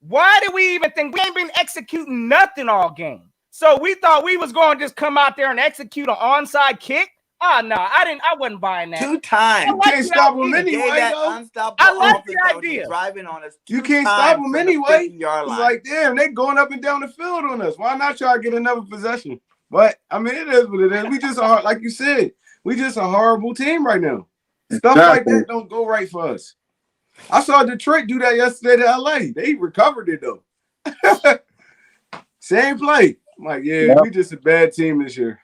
Why do we even think we ain't been executing nothing all game? So we thought we was going to just come out there and execute an onside kick? Oh, no, I wasn't buying that. 2 times. You can't stop them anyway, though. I like the idea. Driving on us. You can't stop them anyway. It's like, damn, they going up and down the field on us. Why not try to get another possession? But, I mean, it is what it is. We just are, like you said, we just a horrible team right now. Stuff like that don't go right for us. I saw Detroit do that yesterday to LA. They recovered it, though. Same play. I'm like, we just a bad team this year.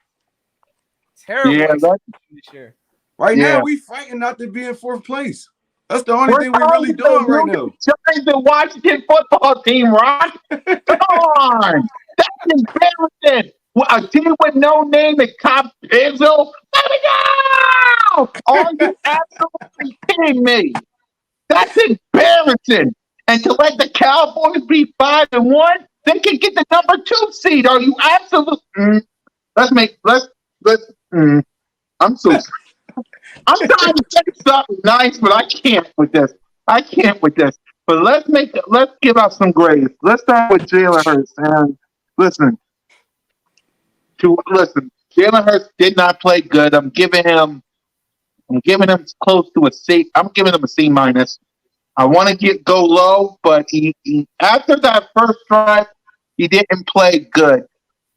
Terrible this year. Right now, we fighting not to be in 4th place. That's the only thing we're really doing right now. Join the Washington football team, Ron. Come on. That's embarrassing. A team with no name and Top Pizzle. Let me go! Are you absolutely kidding me? That's embarrassing. And to let the Cowboys be 5-1, they can get the number 2 seed. Are you absolutely? I'm so. I'm trying to say something nice, but I can't with this. But let's give out some grades. Let's start with Jalen Hurts. And listen, Jalen Hurts did not play good. I'm giving him close to a C. I'm giving him a C minus. I want to go low, but he after that first drive, he didn't play good.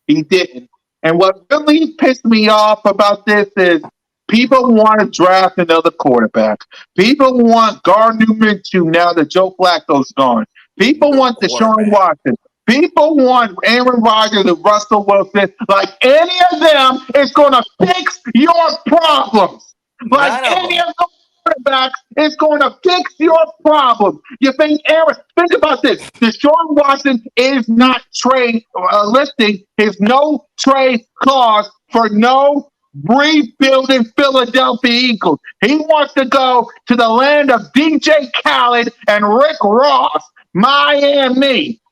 He didn't. And what really pissed me off about this is people want to draft another quarterback. People want Gardner Minshew now that Joe Flacco's gone. People want Deshaun Watson. People want Aaron Rodgers and Russell Wilson. Like any of them is going to fix your problems. Like any of the quarterbacks is going to fix your problems. You think think about this. Deshaun Watson is not listing his no trade clause for no rebuilding Philadelphia Eagles. He wants to go to the land of DJ Khaled and Rick Ross, Miami.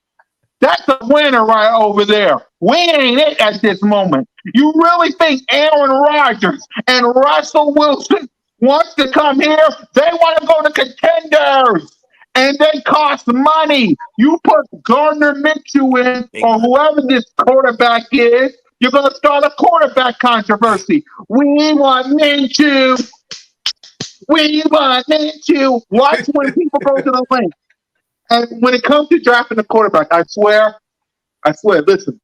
That's a winner right over there. We ain't it at this moment. You really think Aaron Rodgers and Russell Wilson wants to come here? They want to go to contenders, and they cost money. You put Gardner Minshew in, or whoever this quarterback is, you're going to start a quarterback controversy. We want Minshew. Watch when people go to the link. And when it comes to drafting a quarterback, I swear, listen,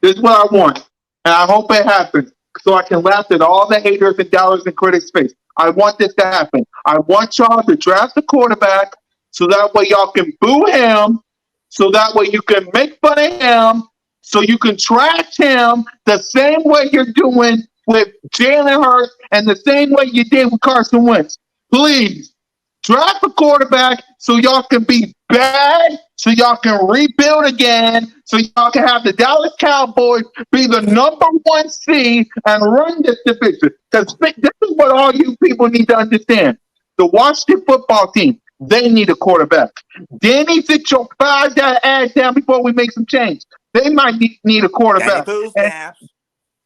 this is what I want. And I hope it happens so I can laugh at all the haters and doubters and critics' face. I want this to happen. I want y'all to draft a quarterback so that way y'all can boo him, so that way you can make fun of him, so you can trash him the same way you're doing with Jalen Hurts and the same way you did with Carson Wentz. Please. Draft a quarterback so y'all can be bad, so y'all can rebuild again, so y'all can have the Dallas Cowboys be the number 1 seed and run this division. Because this is what all you people need to understand. The Washington football team, they need a quarterback. Danny, sit your 5 ass down before we make some change. They might need a quarterback.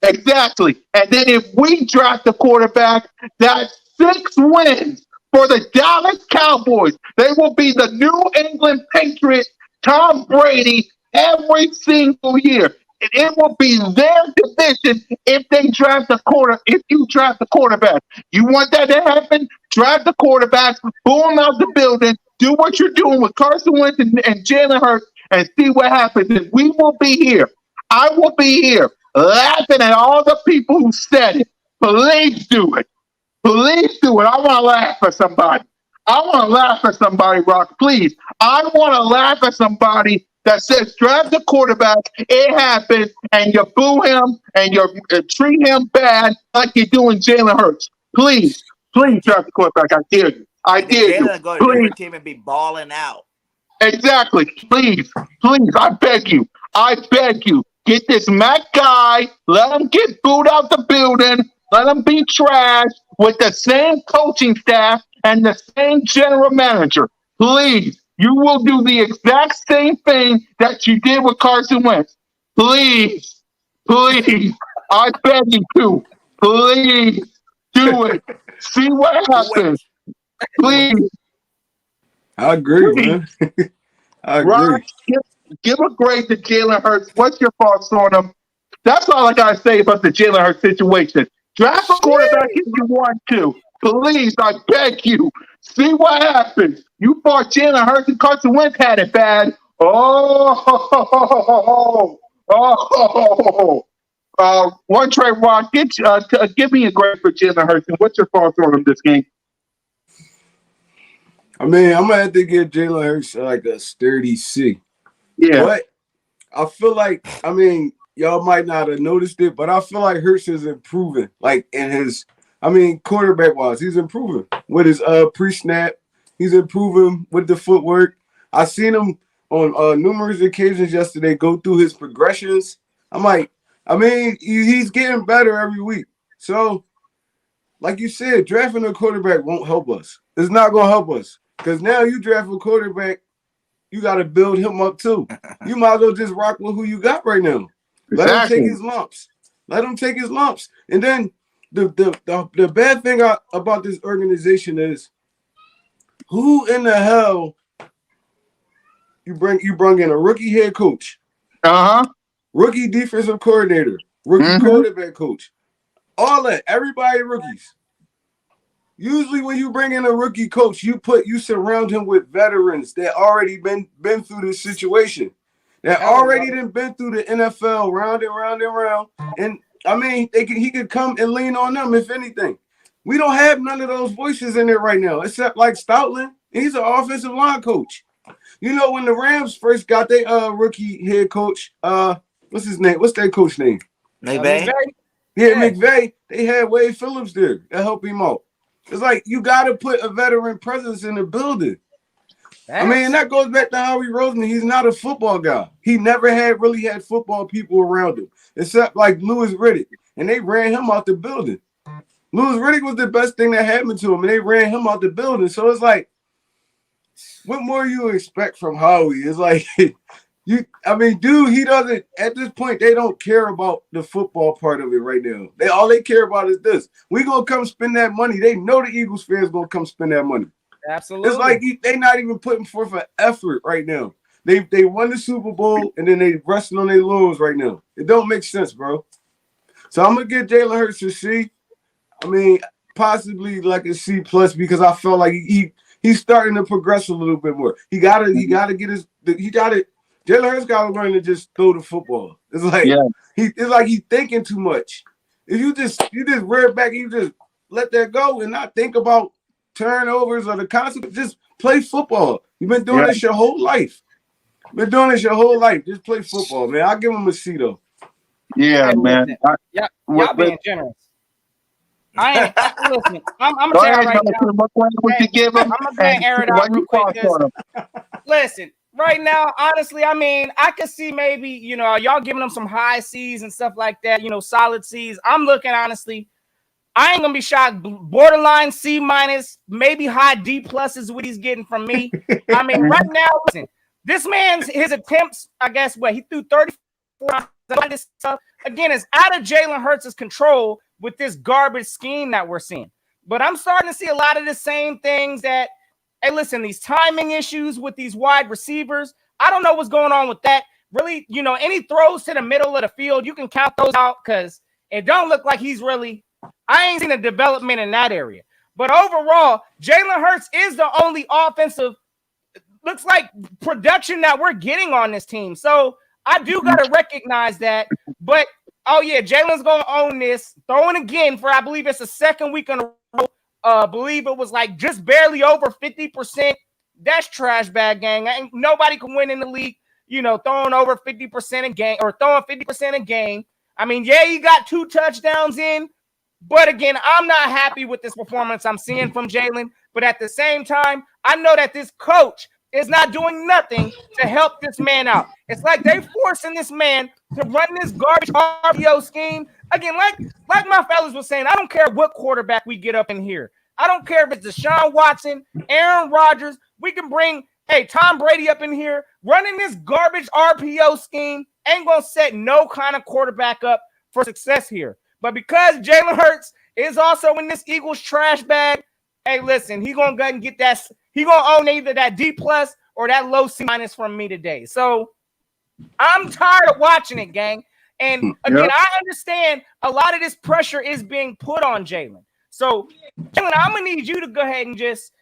Exactly. And then if we draft a quarterback, that's 6 wins for the Dallas Cowboys. They will be the New England Patriots, Tom Brady, every single year. And it will be their division if they draft a if you draft a quarterback. You want that to happen? Draft the quarterback, boom out the building, do what you're doing with Carson Wentz and Jalen Hurts, and see what happens. And we will be here. I will be here laughing at all the people who said it. Please do it. Please do it. I want to laugh at somebody. I want to laugh at somebody, Rock. Please. I want to laugh at somebody that says draft the quarterback, it happened, and you boo him and you treat him bad like you're doing Jalen Hurts. Please, please draft the quarterback. I dare you. I dare you. Jalen go to a different team and be balling out. Exactly. Please, please, I beg you. I beg you. Get this Mac guy, let him get booed out the building, let him be trash with the same coaching staff and the same general manager. Please, you will do the exact same thing that you did with Carson Wentz. Please, please, I beg you to. Please, do it. See what happens. Please. I agree, man. I agree. Rob, give a grade to Jalen Hurts. What's your thoughts on him? That's all I got to say about the Jalen Hurts situation. Draft a quarterback if you want to. Please, I beg you. See what happens. You thought Jalen Hurts and Carson Wentz had it bad. One Trey Rock, give me a grade for Jalen Hurts. And what's your thoughts on him this game? I mean, I'm gonna have to give Jalen Hurts like a sturdy C. Yeah. But I feel like, I mean, y'all might not have noticed it, but I feel like Hurts is improving. Like in his, I mean, quarterback wise, he's improving with his pre-snap. He's improving with the footwork. I seen him on numerous occasions yesterday go through his progressions. I'm like, I mean, he's getting better every week. So, like you said, drafting a quarterback won't help us. It's not gonna help us. Because now you draft a quarterback, you got to build him up too. You might as well just rock with who you got right now. Let him take his lumps. Let him take his lumps. And then the bad thing about this organization is, who in the hell you bring in a rookie head coach, rookie defensive coordinator, rookie quarterback coach, all that, everybody rookies. Usually when you bring in a rookie coach, you surround him with veterans that already been through this situation. That already been through the NFL round and round and round. And I mean, he could come and lean on them if anything. We don't have none of those voices in there right now, except like Stoutland. He's an offensive line coach. You know, when the Rams first got their rookie head coach, what's his name? What's their coach name? McVay? Yeah, McVay. They had Wade Phillips there to help him out. It's like you got to put a veteran presence in the building. I mean, that goes back to Howie Roseman. He's not a football guy. He never really had football people around him, except like Louis Riddick, and they ran him out the building. Louis Riddick was the best thing that happened to him, and they ran him out the building. So it's like, what more you expect from Howie? It's like, dude, he doesn't, at this point, they don't care about the football part of it right now. All they care about is this. We're going to come spend that money. They know the Eagles fans going to come spend that money. Absolutely. It's like they not even putting forth an effort right now. They won the Super Bowl, and then they resting on their laurels right now. It don't make sense, bro. So I'm going to give Jalen Hurts a C. I mean, possibly like a C+, because I felt like he's starting to progress a little bit more. Jalen Hurts got to learn to just throw the football. It's like he's thinking too much. If you just rear back, you just let that go and not think about turnovers or the consequences. Just play football. You've been doing this your whole life. Just play football, man. I'll give him a C though. Yeah, man. Y'all being generous. Listen, I'm gonna tell you right now. I'm gonna air it out real quick. Listen. Right now, honestly, I mean, I could see maybe, y'all giving them some high C's and stuff like that, solid C's. I'm looking, honestly, I ain't going to be shocked. Borderline C-, maybe high D+ is what he's getting from me. I mean, right now, listen, this man's, his attempts, I guess, he threw 30 this stuff. Again, it's out of Jalen Hurts' control with this garbage scheme that we're seeing. But I'm starting to see a lot of the same things that, hey, listen, these timing issues with these wide receivers. I don't know what's going on with that. Really, any throws to the middle of the field, you can count those out because it don't look like he's really – I ain't seen a development in that area. But overall, Jalen Hurts is the only offensive – looks like production that we're getting on this team. So I do got to recognize that. But, oh, yeah, Jalen's going to own this. Throwing again for, I believe it's the second week in a row. Believe it was like just barely over 50%. That's trash bag gang. Ain't nobody can win in the league, throwing over 50% a game or throwing 50% a game. I mean, yeah, he got 2 touchdowns in. But again, I'm not happy with this performance I'm seeing from Jalen. But at the same time, I know that this coach is not doing nothing to help this man out. It's like they forcing this man to run this garbage RPO scheme. Again, like my fellas was saying, I don't care what quarterback we get up in here. I don't care if it's Deshaun Watson, Aaron Rodgers. We can bring, Tom Brady up in here. Running this garbage RPO scheme ain't going to set no kind of quarterback up for success here. But because Jalen Hurts is also in this Eagles trash bag, hey, listen, he's going to go ahead and get that. He's going to own either that D+ or that low C- from me today. So I'm tired of watching it, gang. And again, I understand a lot of this pressure is being put on Jalen. So, Jalen, I'm going to need you to go ahead and just,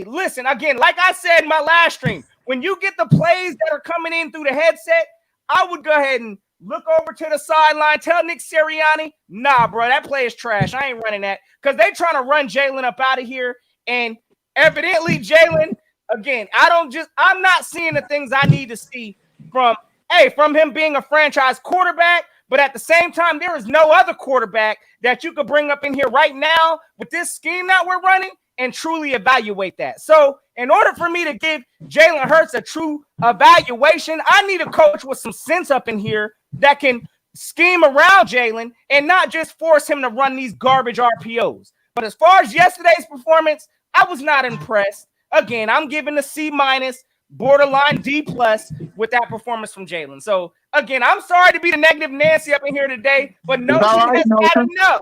listen, again, like I said in my last stream, when you get the plays that are coming in through the headset, I would go ahead and look over to the sideline, tell Nick Sirianni, nah, bro, that play is trash. I ain't running that because they trying to run Jalen up out of here. And evidently, Jalen, again, I'm not seeing the things I need to see from him being a franchise quarterback. But at the same time, there is no other quarterback that you could bring up in here right now with this scheme that we're running and truly evaluate that. So in order for me to give Jalen Hurts a true evaluation, I need a coach with some sense up in here that can scheme around Jalen and not just force him to run these garbage RPOs. But as far as yesterday's performance, I was not impressed. Again, I'm giving a C-, borderline D+ with that performance from Jalen. So again, I'm sorry to be the negative Nancy up in here today, but Notion has had enough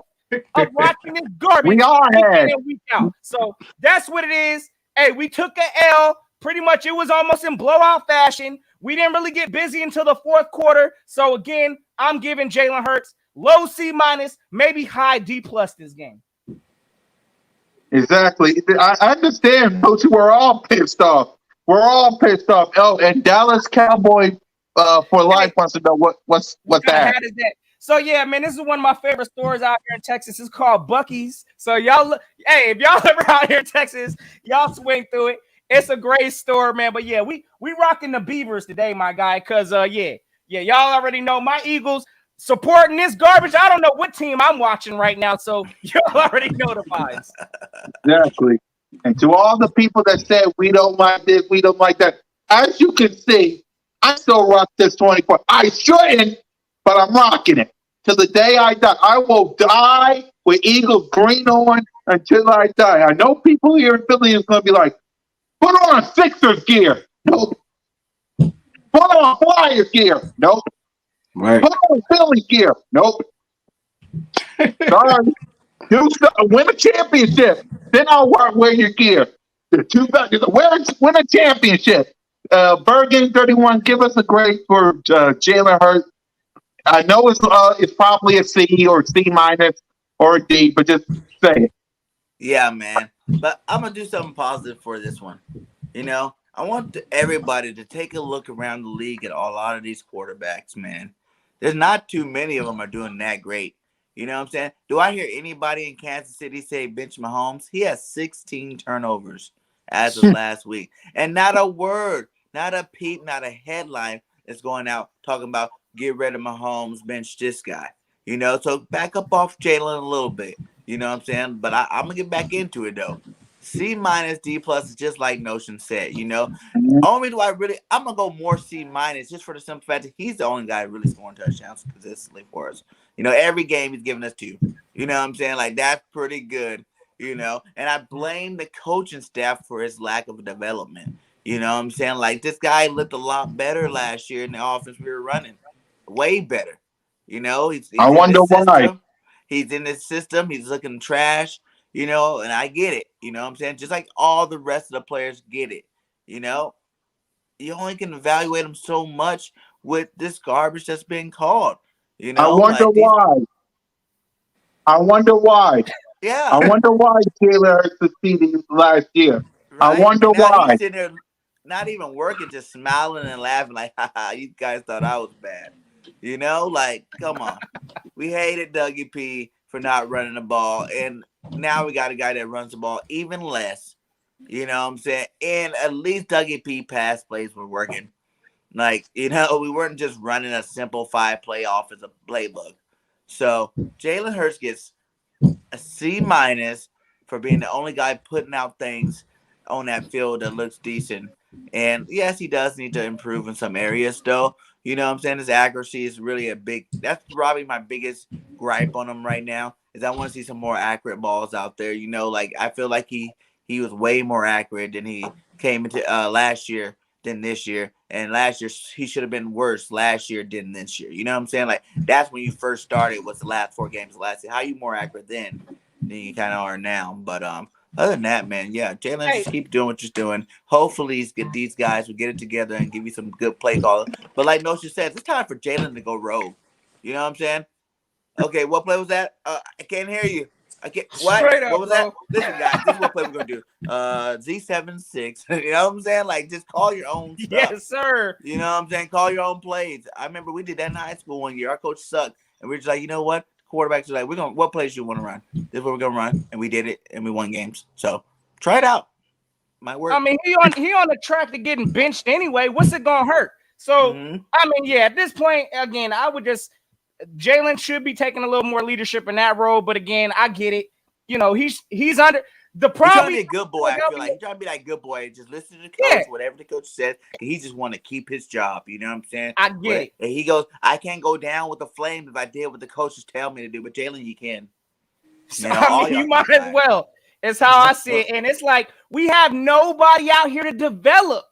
of watching this garbage week in and week out. So that's what it is. Hey, we took an L. Pretty much it was almost in blowout fashion. We didn't really get busy until the fourth quarter. So again, I'm giving Jalen Hurts low C-, maybe high D+ this game. Exactly. I understand, Coach. We're all pissed off. We're all pissed off. Oh, and Dallas Cowboy for life wants to know what's that. So yeah, man, this is one of my favorite stores out here in Texas. It's called Buc-ee's. So y'all, if y'all ever out here in Texas, y'all swing through it. It's a great store, man. But yeah, we rocking the Beavers today, my guy. Cause y'all already know my Eagles supporting this garbage. I don't know what team I'm watching right now, so y'all already know the vibes. Exactly. And to all the people that said we don't like this, we don't like that, as you can see, I still rock this 24. I shouldn't, but I'm rocking it. Till the day I die. I will die with Eagles green on until I die. I know people here in Philly is going to be like, put on Sixers gear. Nope. Put on Flyers gear. Nope. Right. Put on Philly gear. Nope. Sorry. Win a championship. Then I'll wear your gear. Win a championship. Birdgang 31, give us a grade for Jalen Hurts. I know it's probably a C or C- or a D, but just say it. Yeah, man. But I'm going to do something positive for this one. I want everybody to take a look around the league at a lot of these quarterbacks, man. There's not too many of them are doing that great. You know what I'm saying? Do I hear anybody in Kansas City say bench Mahomes? He has 16 turnovers as of last week. And not a word, not a peep, not a headline is going out talking about get rid of Mahomes, bench this guy. So back up off Jalen a little bit. You know what I'm saying? But I'm going to get back into it, though. C-, D+ is just like Notion said, Only do I'm going to go more C- just for the simple fact that he's the only guy really scoring touchdowns consistently for us. Every game he's giving us 2. You know what I'm saying? Like, that's pretty good, And I blame the coaching staff for his lack of development. You know what I'm saying? Like, this guy looked a lot better last year in the offense we were running. way better. You know, he's I in wonder this why. system. He's in this system. He's looking trash. You know, and I get it. You know what I'm saying? Just like all the rest of the players get it. You know, you only can evaluate them so much with this garbage that's being called. You I know, wonder like these. why. I wonder why. I Yeah, wonder why Jalen Hurts succeeded last year. I right. wonder And now why. he's sitting there, not even working, just smiling and laughing, like, "Haha, you guys thought I was bad." You know, like, come on. We hated Dougie P for not running the ball, and now we got a guy that runs the ball even less. You know what I'm saying? And at least Dougie P pass plays were working. Like, you know, we weren't just running a simple 5-play offensive playbook. So Jalen Hurts gets a C- for being the only guy putting out things on that field that looks decent. And yes, he does need to improve in some areas though. You know what I'm saying? His accuracy is really that's probably my biggest gripe on him right now. Is I want to see some more accurate balls out there. You know, like I feel like he was way more accurate than he came into last year than this year. And last year he should have been worse last year than this year. You know what I'm saying? Like that's when you first started. Was the last 4 games of last year? How you more accurate then than you kind of are now? But other than that, man, yeah, Jalen, Hey, just keep doing what you're doing. Hopefully, these guys will get it together and give you some good play calling. But like Notion says, it's time for Jalen to go rogue. You know what I'm saying? Okay, what play was that? I can't hear you. I can't. What? straight What up, was that? bro. Listen, guys, this is what play we're gonna do. Z76. You know what I'm saying? Like, just call your own stuff. Yes, sir. You know what I'm saying? Call your own plays. I remember we did that in high school one year. Our coach sucked, and we were just like, you know what? Quarterbacks are like, what plays you want to run? This is what we're gonna run, and we did it, and we won games. So try it out. Might work. I mean, he on the track to getting benched anyway. What's it gonna hurt? So I mean, yeah, at this point, again, I would just Jalen should be taking a little more leadership in that role. But again, I get it. You know, he's under the He's trying to problem. be a good boy. I feel like he's trying to be that good boy. Just listen to the coach, whatever the coach says. He just want to keep his job. You know what I'm saying? I get it. And he goes, I can't go down with the Flames if I did what the coaches tell me to do. But Jalen, you can. So, I mean, you might as well. It's how I see it. And it's like we have nobody out here to develop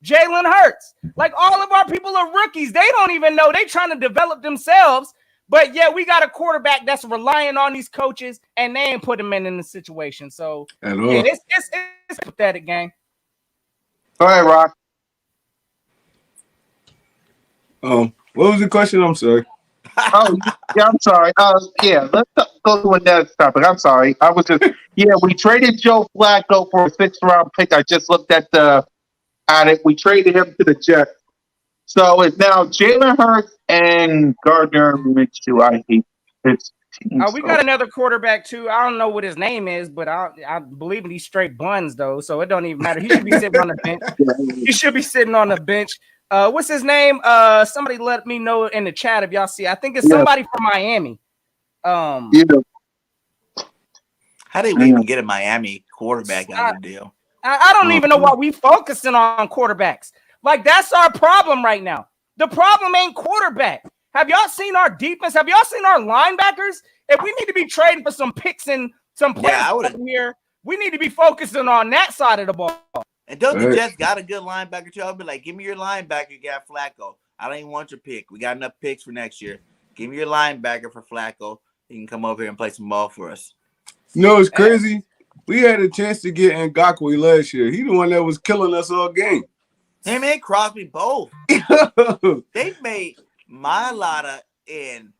Jalen Hurts. Like all of our people are rookies. They don't even know. They trying to develop themselves. But yeah, we got a quarterback that's relying on these coaches, and they ain't put him in the situation. So yeah, it's pathetic, gang. All right, Rock. What was the question? I'm sorry. Oh, yeah, I'm sorry. Yeah, let's go to another topic. I'm sorry. I was just, we traded Joe Flacco for a 6th-round pick. I just looked at it. We traded him to the Jets. So it's now Jalen Hurts and Gardner Minshew. I hate his team. We got another quarterback too. I don't know what his name is, but I believe in these straight buns though, so it don't even matter. He should be sitting on the bench. He should be sitting on the bench. What's his name? Somebody let me know in the chat if y'all see. I think it's somebody from Miami. How did we even get a Miami quarterback out of the deal? I don't even know why we focusing on quarterbacks. Like that's our problem right now. The problem ain't quarterback. Have y'all seen our defense? Have y'all seen our linebackers? If we need to be trading for some picks and some players here, we need to be focusing on that side of the ball. And don't the Jets got a good linebacker too? I'll be like, give me your linebacker. You got Flacco. I don't even want your pick. We got enough picks for next year. Give me your linebacker for Flacco. He can come over here and play some ball for us. You know, it's crazy. We had a chance to get Ngakoue last year. He the one that was killing us all game. Him and Crosby both. They made Mailata and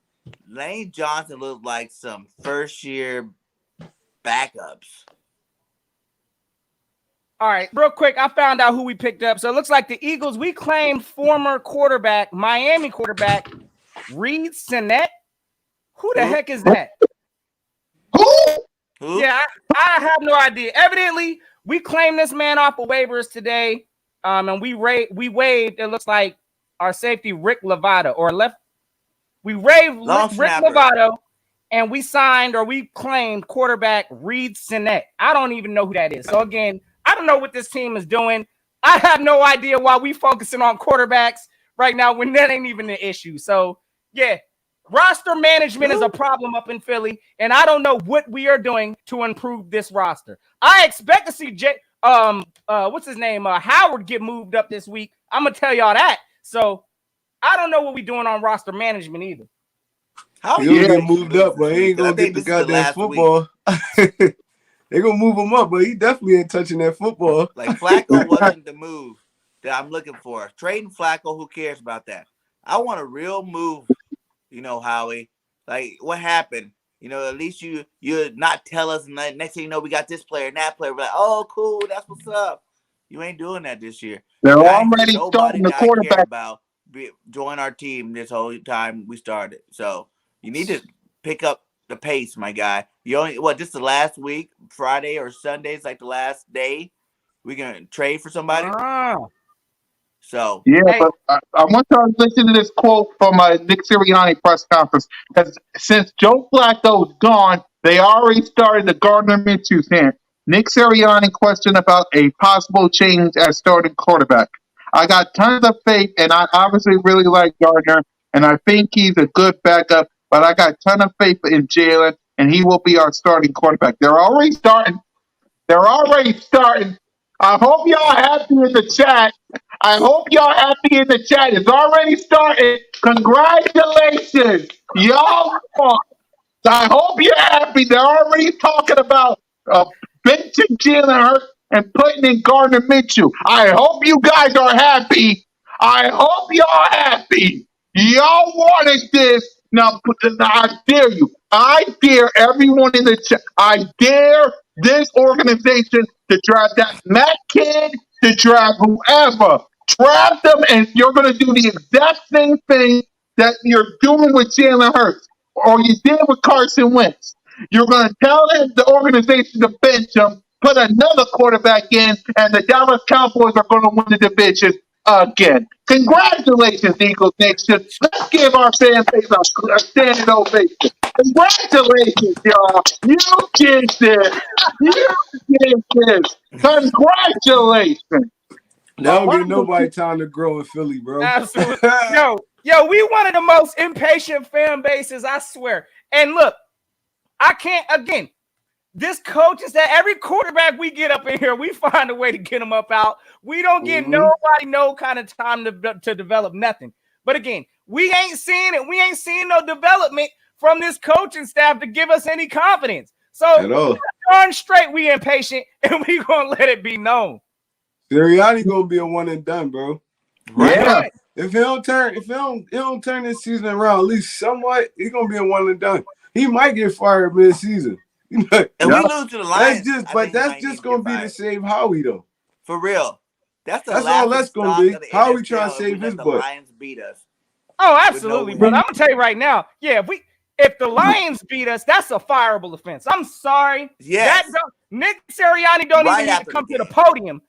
Lane Johnson look like some first-year backups. All right, real quick, I found out who we picked up. So it looks like the Eagles, we claimed former quarterback, Miami quarterback, Reed Sinnett. Who the heck is that? Who? Yeah, I have no idea. Evidently, we claimed this man off of waivers today, and we waived, it looks like, our safety, Rick Lovato, we waived Rick Lovato, and we signed or we claimed quarterback Reed Sinnett. I don't even know who that is. So again, I don't know what this team is doing. I have no idea why we focusing on quarterbacks right now when that ain't even an issue. So yeah, roster management is a problem up in Philly, and I don't know what we are doing to improve this roster. I expect to see what's his name, Howard get moved up this week. I'm gonna tell y'all that. So I don't know what we're doing on roster management either. How He'll Yeah. get moved up, but he ain't gonna get the goddamn football. They gonna move him up, but he definitely ain't touching that football. Like Flacco wasn't the move that I'm looking for. Trading Flacco, who cares about that? I want a real move, Howie. Like what happened? At least you not tell us. Next thing you know, we got this player and that player. We're like, oh, cool, that's what's up. You ain't doing that this year. They're I ain't already seen nobody starting the that I care quarterback. about join our team this whole time we started. So you need to pick up the pace, my guy. You only just the last week, Friday or Sunday is like the last day we gonna trade for somebody. So Yeah, but I want y'all to listen to this quote from Nick Sirianni press conference. Because since Joe Flacco's gone, they already started the Gardner Minshew's hand. Nick Sirianni questioned about a possible change as starting quarterback. I got tons of faith, and I obviously really like Gardner, and I think he's a good backup. But I got a ton of faith in Jalen, and he will be our starting quarterback. They're already starting. I hope y'all happy in the chat. It's already started. Congratulations. Y'all won. I hope you're happy. They're already talking about benching Jalen Hurts and putting in Gardner Minshew. I hope you guys are happy. I hope y'all happy. Y'all wanted this. Now, I dare you. I dare everyone in the chat. I dare this organization to draft that Matt kid, to draft whoever. Draft them, and you're going to do the exact same thing that you're doing with Jalen Hurts, or you did with Carson Wentz. You're going to tell the organization to bench him, put another quarterback in, and the Dallas Cowboys are going to win the division again. Congratulations, Eagles Nation. Let's give our fan base a standing ovation. Congratulations, y'all. You did this. Congratulations. They don't give nobody time to grow in Philly, bro. Absolutely. Yo, we one of the most impatient fan bases, I swear. And look, I can't, again, this coach is that every quarterback we get up in here, we find a way to get them up out. We don't get nobody no kind of time to develop nothing. But again, we ain't seeing it. We ain't seeing no development from this coaching staff to give us any confidence. So darn straight we impatient, and we gonna let it be known. Sirianni gonna be a one and done, bro. Yeah. If he don't turn this season around, at least somewhat, he's gonna be a one and done. He might get fired mid-season. we lose to the Lions. That's just gonna be to save Howie though. For real. That's all that's gonna be. Howie trying to save his butt. The Lions beat us. Oh, absolutely, but I'm gonna tell you right now. Yeah, if the Lions beat us, that's a fireable offense. I'm sorry. Yes. Nick Sirianni don't even need to come to the podium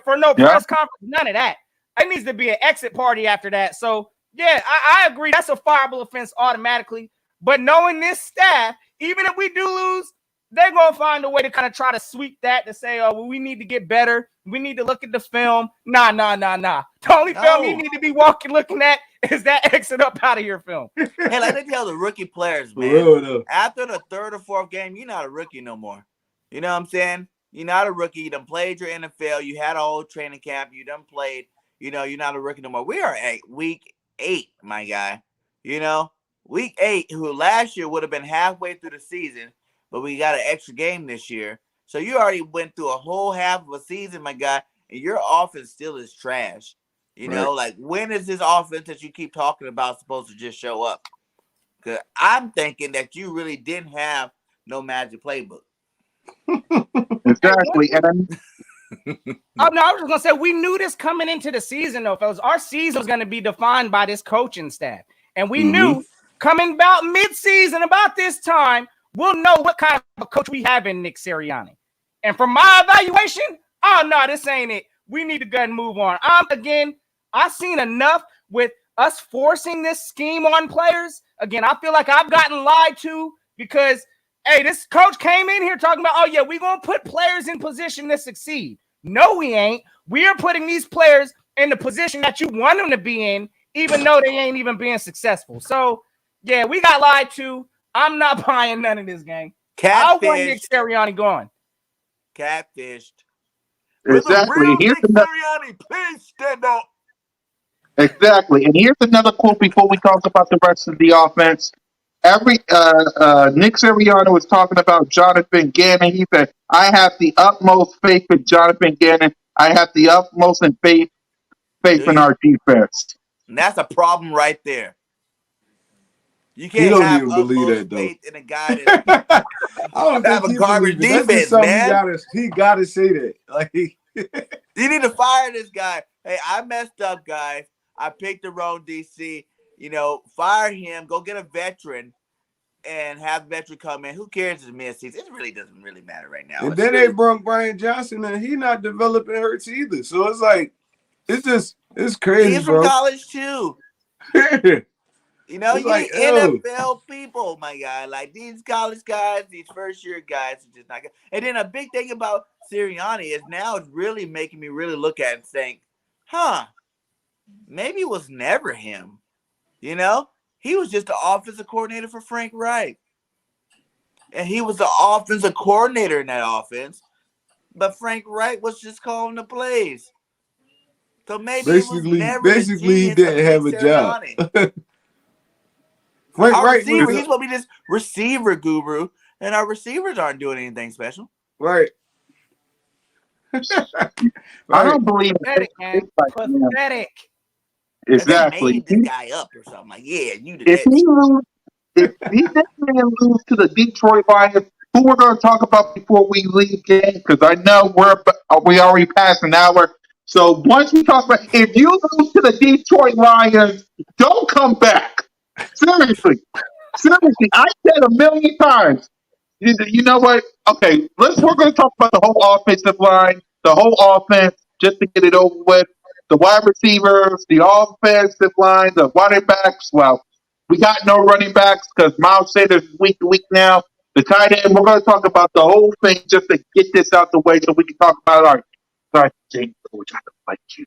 for no press conference. None of that. It needs to be an exit party after that. So yeah, I agree. That's a fireable offense automatically. But knowing this staff, even if we do lose, they're gonna find a way to kind of try to sweep that to say, oh, well, we need to get better. We need to look at the film. Nah. The only film you need to be looking at is that exit up out of your film. Hey, like they tell the rookie players, man, after the third or fourth game, you're not a rookie no more. You know what I'm saying? You're not a rookie. You done played your NFL. You had a whole training camp. You done played. You're not a rookie no more. We are at week 8, my guy. Week 8, who last year would have been halfway through the season, but we got an extra game this year. So you already went through a whole half of a season, my guy, and your offense still is trash. Like when is this offense that you keep talking about supposed to just show up? Because I'm thinking that you really didn't have no magic playbook. Exactly. I was just gonna say we knew this coming into the season, though, fellas. Our season was gonna be defined by this coaching staff, and we knew coming about mid-season, about this time, we'll know what kind of a coach we have in Nick Sirianni. And from my evaluation, oh no, this ain't it. We need to go and move on. I've seen enough with us forcing this scheme on players. Again, I feel like I've gotten lied to because, hey, this coach came in here talking about, oh, yeah, we're going to put players in position to succeed. No, we ain't. We are putting these players in the position that you want them to be in, even though they ain't even being successful. So, yeah, we got lied to. I'm not buying none of this, gang. I want Nick Sirianni gone. Catfished. Exactly. Nick Sirianni, please stand up. Exactly. And here's another quote before we talk about the rest of the offense. Nick Sirianni was talking about Jonathan Gannon. He said, "I have the utmost faith in Jonathan Gannon. I have the utmost faith Do in you? our defense." And that's a problem right there. You He can't don't have even believe utmost that though. faith in a guy that's I don't have think a he garbage believes it. That's just defense, something man. he gotta say that. Like You need to fire this guy. Hey, I messed up, guys. I picked the wrong DC. Fire him. Go get a veteran and have the veteran come in. Who cares if it's mid-season? It really doesn't really matter right now. and then they brought Brian Johnson and he not developing hurts either. So it's like it's crazy, He's from bro. college too. It's You like, need NFL people, my guy. Like these college guys, these first-year guys are just not good. And then a big thing about Sirianni is now it's really making me really look at it and think, maybe it was never him. He was just the offensive coordinator for Frank Reich. And he was the offensive coordinator in that offense. But Frank Reich was just calling the plays. So maybe it was never the basically he genius of didn't have Nick a job. Sirianni. Frank Our Wright receiver, was he's supposed to be this receiver guru, and our receivers aren't doing anything special. right. I don't believe Pathetic, man. Pathetic. Exactly. They made this guy up or something. Like, yeah, you did If that. he this man lose to the Detroit Lions, who we're going to talk about before we leave game, because I know we already passed an hour. So once we talk about, if you lose to the Detroit Lions, don't come back. Seriously, I said a million times. You know what? Okay, we're going to talk about the whole offensive line, the whole offense, just to get it over with. The wide receivers, the offensive line, the running backs. Well, we got no running backs because Miles Sanders is week to week now. The tight end, we're going to talk about the whole thing just to get this out the way so we can talk about our. Sorry, James, I don't like you.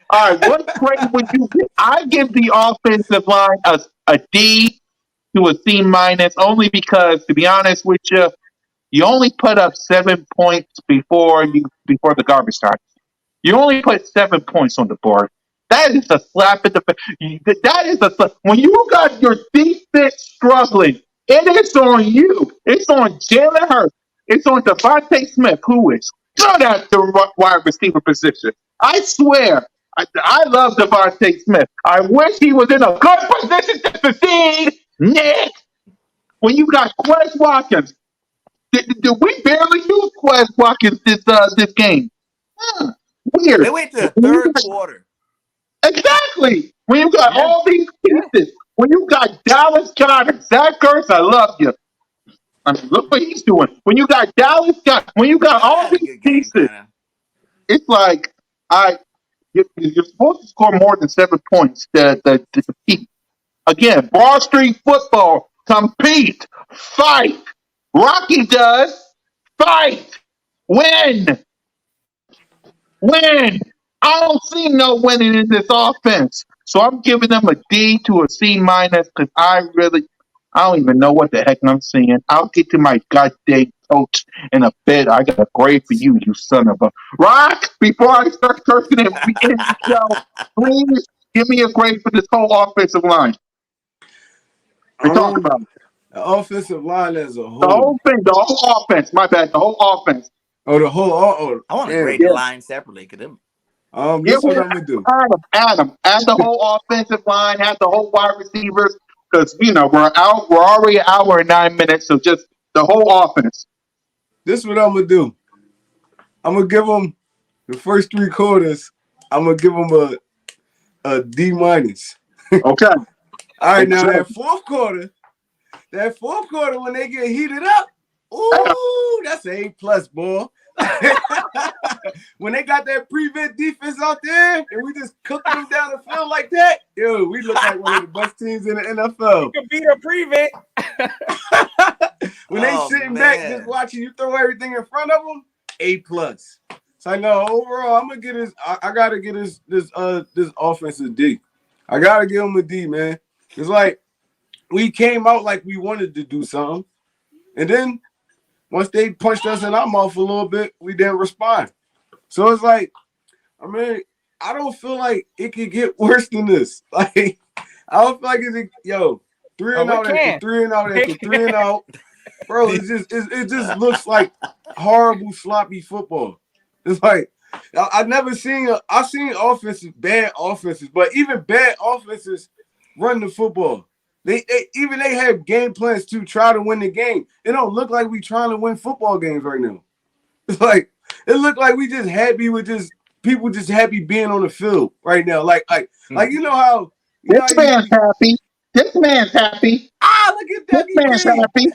All right, what grade would you give? I give the offensive line a D to a C minus, only because, to be honest with you, you only put up 7 points before the garbage time. You only put 7 points on the board. That is a slap in the face. That is a slap. When you got your defense struggling, it is on you. It's on Jalen Hurts. It's on Devontae Smith, who is good at the wide receiver position. I swear, I love Devontae Smith. I wish he was in a good position to succeed, Nick. When you got Quez Watkins, did we barely use Quez Watkins this game? Weird. They went to the third quarter. Exactly. When you got all these pieces, when you got Dallas Goedert, Zach Ertz, I love you. I mean, look what he's doing. When you got Dallas Goedert, when you got all these pieces, it's like you're supposed to score more than 7 points to compete. Again, Broad Street football, compete, fight. Rocky does, fight, win. I don't see no winning in this offense. So I'm giving them a D to a C minus because I don't even know what the heck I'm seeing. I'll get to my goddamn coach in a bit. I got a grade for you, you son of a rock. Before I start cursing and we end the show, please give me a grade for this whole offensive line. We talk about it. The offensive line as a whole. The whole thing, the whole offense. My bad, the whole offense. Oh, the whole. I want to grade the line separately. This is what I'm gonna do. Add the whole offensive line, add the whole wide receivers, because we're already an hour and 9 minutes, so just the whole offense. This is what I'm gonna do. I'm gonna give them the first 3 quarters. I'm gonna give them a D minus. Okay. All right, now that fourth quarter when they get heated up, ooh, that's an A+, boy. When they got that prevent defense out there and we just cooked them down the field like that, we look like one of the best teams in the NFL. You can beat a prevent. When they sitting back just watching you throw everything in front of them, A+. So I know overall I'm gonna get his. I gotta get this offensive D. I gotta give him a D, man. It's like we came out like we wanted to do something, and then once they punched us in our mouth a little bit, we didn't respond. So it's like, I mean, I don't feel like it could get worse than this. Like, I don't feel like it's yo 3 and out after 3 and out after 3 and out, bro. It just looks like horrible sloppy football. It's like I've never seen I've seen bad offenses, but even bad offenses run the football. They have game plans to try to win the game. It don't look like we trying to win football games right now. It's like it looked like we just happy with just people just happy being on the field right now. Like you know how this man's happy. This man's happy. Ah, look at that. This man's happy.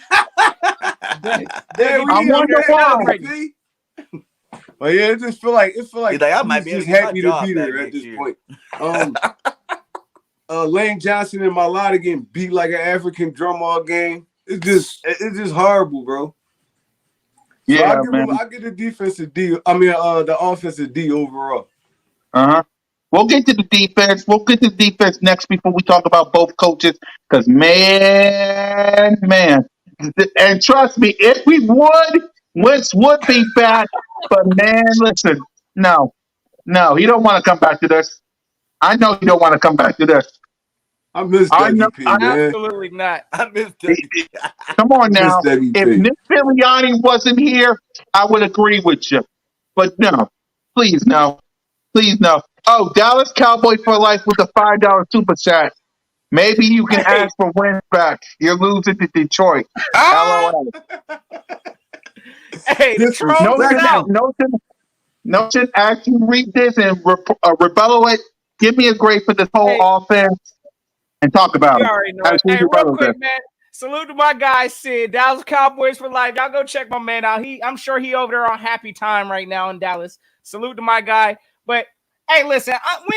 I wonder why. But yeah, it just feel like I might be just happy to be there at this point. Lane Johnson and Malata getting beat like an African drum all game. It's just horrible, bro. So yeah, I get the defensive D. I mean, the offensive D overall. We'll get to the defense. We'll get to the defense next before we talk about both coaches. Because man, and trust me, if we would, Wentz would be back. But man, listen, no, you don't want to come back to this. I know you don't want to come back to this. I miss WP, man. Absolutely not. I miss WP. Come on now. If Nick Sirianni wasn't here, I would agree with you. But no, please no. Oh, Dallas Cowboy for life with a $5 super chat. Maybe you can ask for wins back. You're losing to Detroit. LOL. Hey, Notion, actually read this and rebuttal it. Give me a grade for this whole offense and talk about it. Hey, real quick, man. Salute to my guy, Sid. Dallas Cowboys for life. Y'all go check my man out. I'm sure he over there on happy time right now in Dallas. Salute to my guy. But hey, listen, we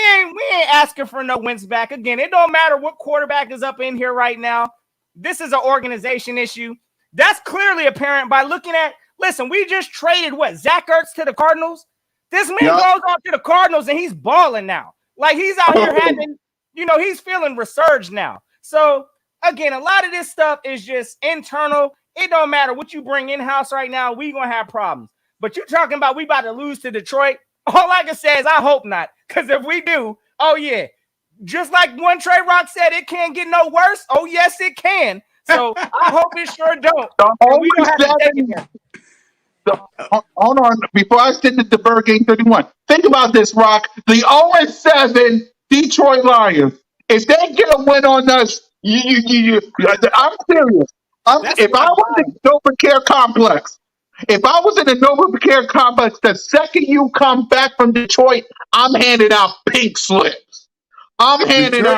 ain't asking for no wins back. Again, it don't matter what quarterback is up in here right now. This is an organization issue. That's clearly apparent by looking at. Listen, we just traded Zach Ertz to the Cardinals. This man goes off to the Cardinals and he's balling now. Like he's out here having, he's feeling resurged now. So again, a lot of this stuff is just internal. It don't matter what you bring in-house right now. We gonna have problems. But you're talking about we about to lose to Detroit. All I can say is I hope not. Because if we do, oh yeah. Just like one Trey Rock said, it can't get no worse. Oh yes, it can. So I hope it sure don't. We don't have to take it here. Hold on. Before I send it to Birdgang 31, think about this, Rock. The 0-7 Detroit Lions. If they get a win on us, I'm serious. If I was in the Nova Care Complex, the second you come back from Detroit, I'm handing out pink slips. Detroit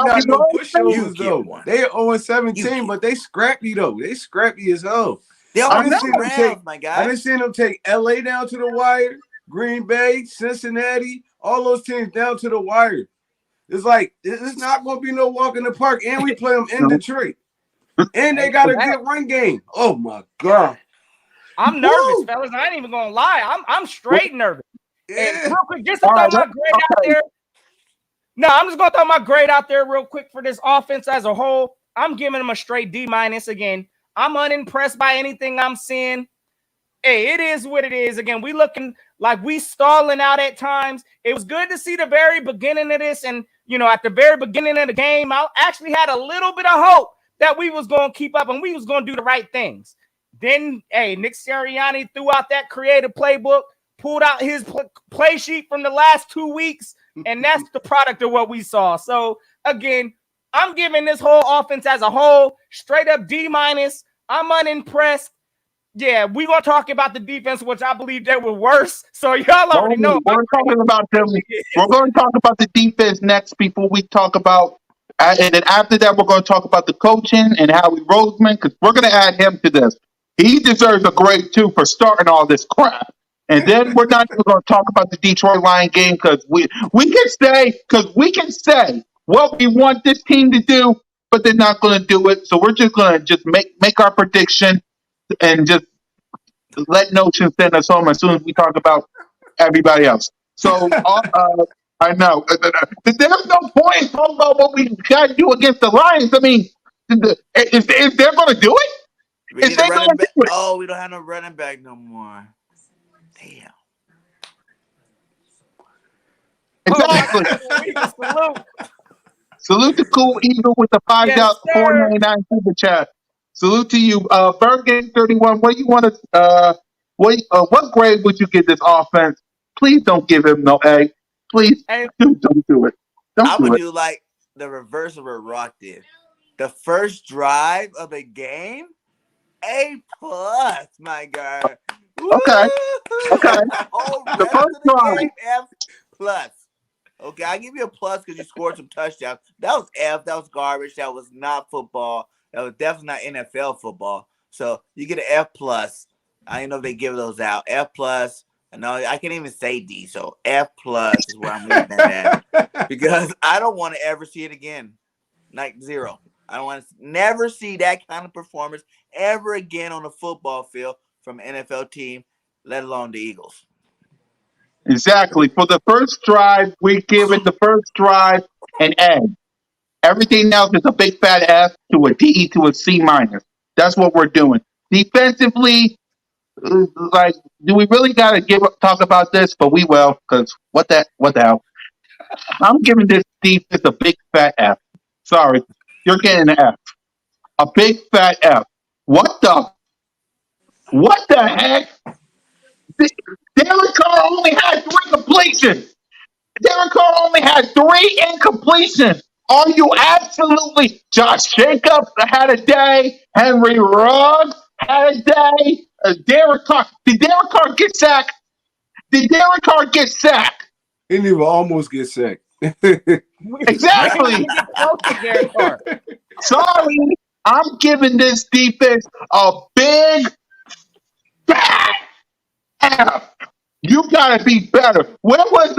got no pushovers, though. They're 0-17, but they scrappy, though. They scrappy as hell. I didn't see them take LA down to the wire, Green Bay, Cincinnati, all those teams down to the wire. It's like, it's not going to be no walk in the park, and we play them in Detroit. And they got a good run game. Oh, my God. I'm nervous, fellas. I ain't even going to lie. I'm straight nervous. Yeah. And real quick, just to throw my grade out there. No, I'm just going to throw my grade out there real quick for this offense as a whole. I'm giving them a straight D- again. I'm unimpressed by anything I'm seeing. Hey, it is what it is. Again, we looking like we stalling out at times. It was good to see the very beginning of this. And, at the very beginning of the game, I actually had a little bit of hope that we was going to keep up and we was going to do the right things. Then, Nick Sirianni threw out that creative playbook, pulled out his play sheet from the last 2 weeks, and that's the product of what we saw. So, again, I'm giving this whole offense as a whole straight up D-. I'm unimpressed. Yeah, we're going to talk about the defense, which I believe they were worse. So y'all already know. We're talking about them. We're going to talk about the defense next before we talk about, and then after that, we're going to talk about the coaching and Howie Roseman, because we're going to add him to this. He deserves a grade, too, for starting all this crap. And then we're not even going to talk about the Detroit Lion game, because we can say what we want this team to do, but they're not going to do it. So we're just going to make our prediction and just let Notion send us home as soon as we talk about everybody else. So I know there's no point in talking about what we got to do against the Lions. I mean, is they're going to do it? We need a running back. Oh, we don't have no running back no more. Damn. Exactly. Salute. Salute to Cool Eagle with the Yes, sir. $5.499 super chat. Salute to you. Birdgang 31, what do you want to what grade would you give this offense? Please don't give him no A. Please Hey, don't do it. Don't I do would it. do like the reverse of what Rock did. The first drive of the game, A plus, my guy. Okay. Okay. The whole The rest first of the drive. game, F plus. Okay, I give you a plus because you scored some touchdowns. That was F. That was garbage. That was not football. That was definitely not NFL football. So you get an F plus. I don't know if they give those out. F plus. No, I can't even say D. So F plus is where I'm leaving that at because I don't want to ever see it again. Like 0. I don't want to never see that kind of performance ever again on a football field from an NFL team, let alone the Eagles. Exactly. For the first drive, we give it the first drive an A. Everything else is a big fat F to a D to a C minus. That's what we're doing. Defensively, like, do we really got to talk about this? But we will, because what the hell? I'm giving this defense a big fat F. Sorry, you're getting an F. A big fat F. What the heck? Derek Carr only had 3 completions. Derek Carr only had 3 incompletions. Are you absolutely? Josh Jacobs had a day. Henry Ruggs had a day. Derek Carr. Did Derek Carr get sacked? Did Derek Carr get sacked? He didn't even almost get sacked. Exactly. Sorry, I'm giving this defense a big fat F. You gotta be better. Where was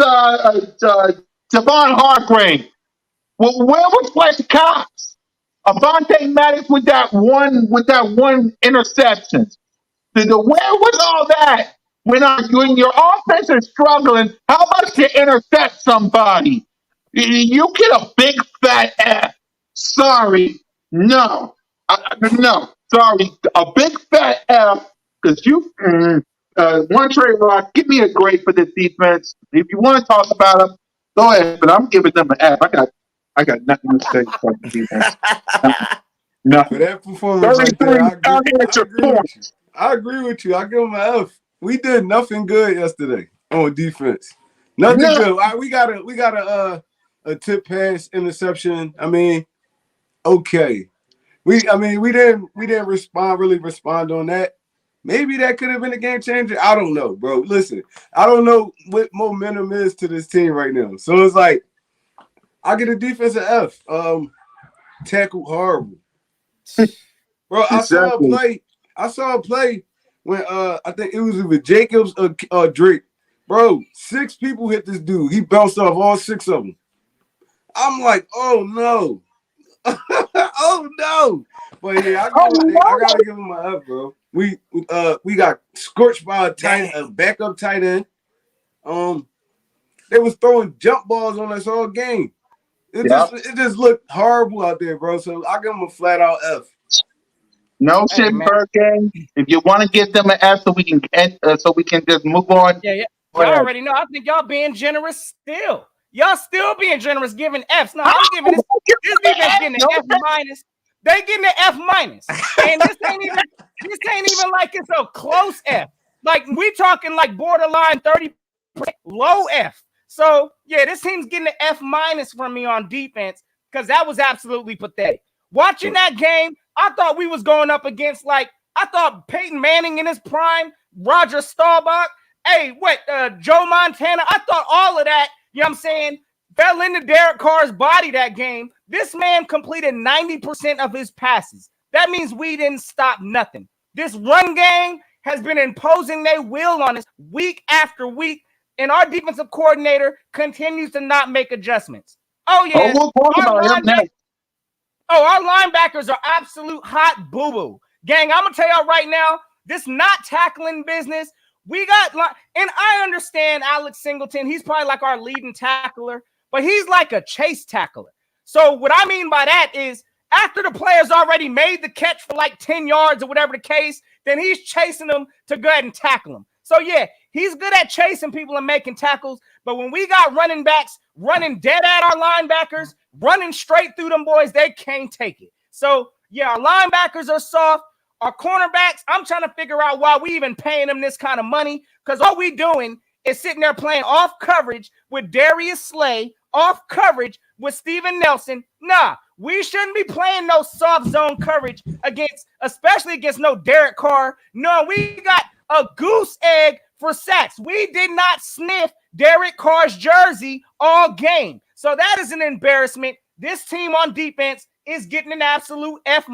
Devon Hargrave? Well, where was Fletcher Cox? Avante Maddox with that one interception. Where was all that? When your offense is struggling, how about you intercept somebody? You get a big fat F. Sorry, no, no, sorry, a big fat F because you. One trade rock. Give me a grade for this defense. If you want to talk about them, go ahead. But I'm giving them an F. I got nothing to say for the defense. For Nothing. that performance right there, I agree with you. I give him an F. We did nothing good yesterday on defense. Nothing good. We got a tip pass interception. I mean, okay. We didn't respond on that. Maybe that could have been a game changer. I don't know, bro. Listen, I don't know what momentum is to this team right now. So it's like I get a defensive F. Tackled horrible. Bro, I saw a play when I think it was with Jacobs or Drake. Bro, 6 people hit this dude. He bounced off all 6 of them. I'm like, oh no. Oh no. But yeah, I gotta give him an F, bro. We got scorched by a backup tight end. They was throwing jump balls on us all game. It just looked horrible out there, bro. So I give them a flat out F. No shit, Birdgang. If you want to give them an F, so we can just move on. Yeah. Y'all already know. I think y'all being generous still. Y'all still being generous, giving Fs. No, I'm giving this defense getting an F minus. They getting an F minus, and this ain't even like it's a close F. Like we talking like borderline 30% low F. So yeah, this team's getting an F minus from me on defense because that was absolutely pathetic. Watching that game, I thought we was going up against I thought Peyton Manning in his prime, Roger Staubach, Joe Montana. I thought all of that, you know what I'm saying, fell into Derek Carr's body that game. This man completed 90% of his passes. That means we didn't stop nothing. This run game has been imposing their will on us week after week, and our defensive coordinator continues to not make adjustments. Oh, yeah. We'll talk about him next. Our linebackers are absolute hot boo-boo. Gang, I'm going to tell y'all right now, this not tackling business, we got, and I understand Alex Singleton, he's probably like our leading tackler, but he's like a chase tackler. So what I mean by that is after the player's already made the catch for like 10 yards or whatever the case, then he's chasing them to go ahead and tackle them. So yeah, he's good at chasing people and making tackles, But when we got running backs running dead at our linebackers, running straight through them boys, they can't take it. So, yeah, our linebackers are soft. Our cornerbacks, I'm trying to figure out why we even paying them this kind of money, because all we doing is sitting there playing off coverage with Darius Slay, off coverage with Steven Nelson. Nah, we shouldn't be playing no soft zone coverage especially against no Derek Carr. No, we got a goose egg for sacks. We did not sniff Derek Carr's jersey all game. So that is an embarrassment. This team on defense is getting an absolute F-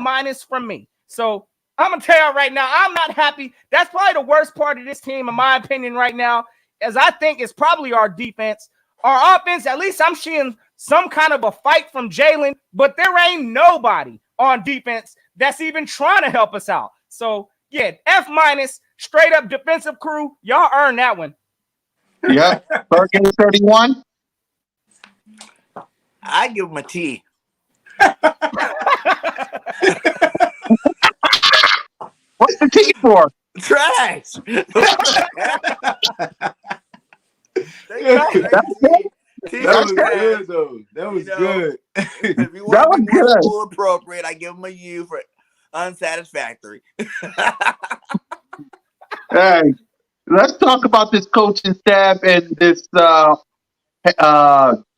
from me. So I'm going to tell you right now, I'm not happy. That's probably the worst part of this team, in my opinion, right now, as I think it's probably our defense. Our offense, at least I'm seeing some kind of a fight from Jalen, but there ain't nobody on defense that's even trying to help us out. So, yeah, F-, straight up defensive crew. Y'all earned that one. Yeah. Birdgang 31. I give him a T. What's the T for? Trash. That was good, though. That was good. If you want to be more school appropriate, I give him a U for unsatisfactory. Hey, let's talk about this coaching staff and this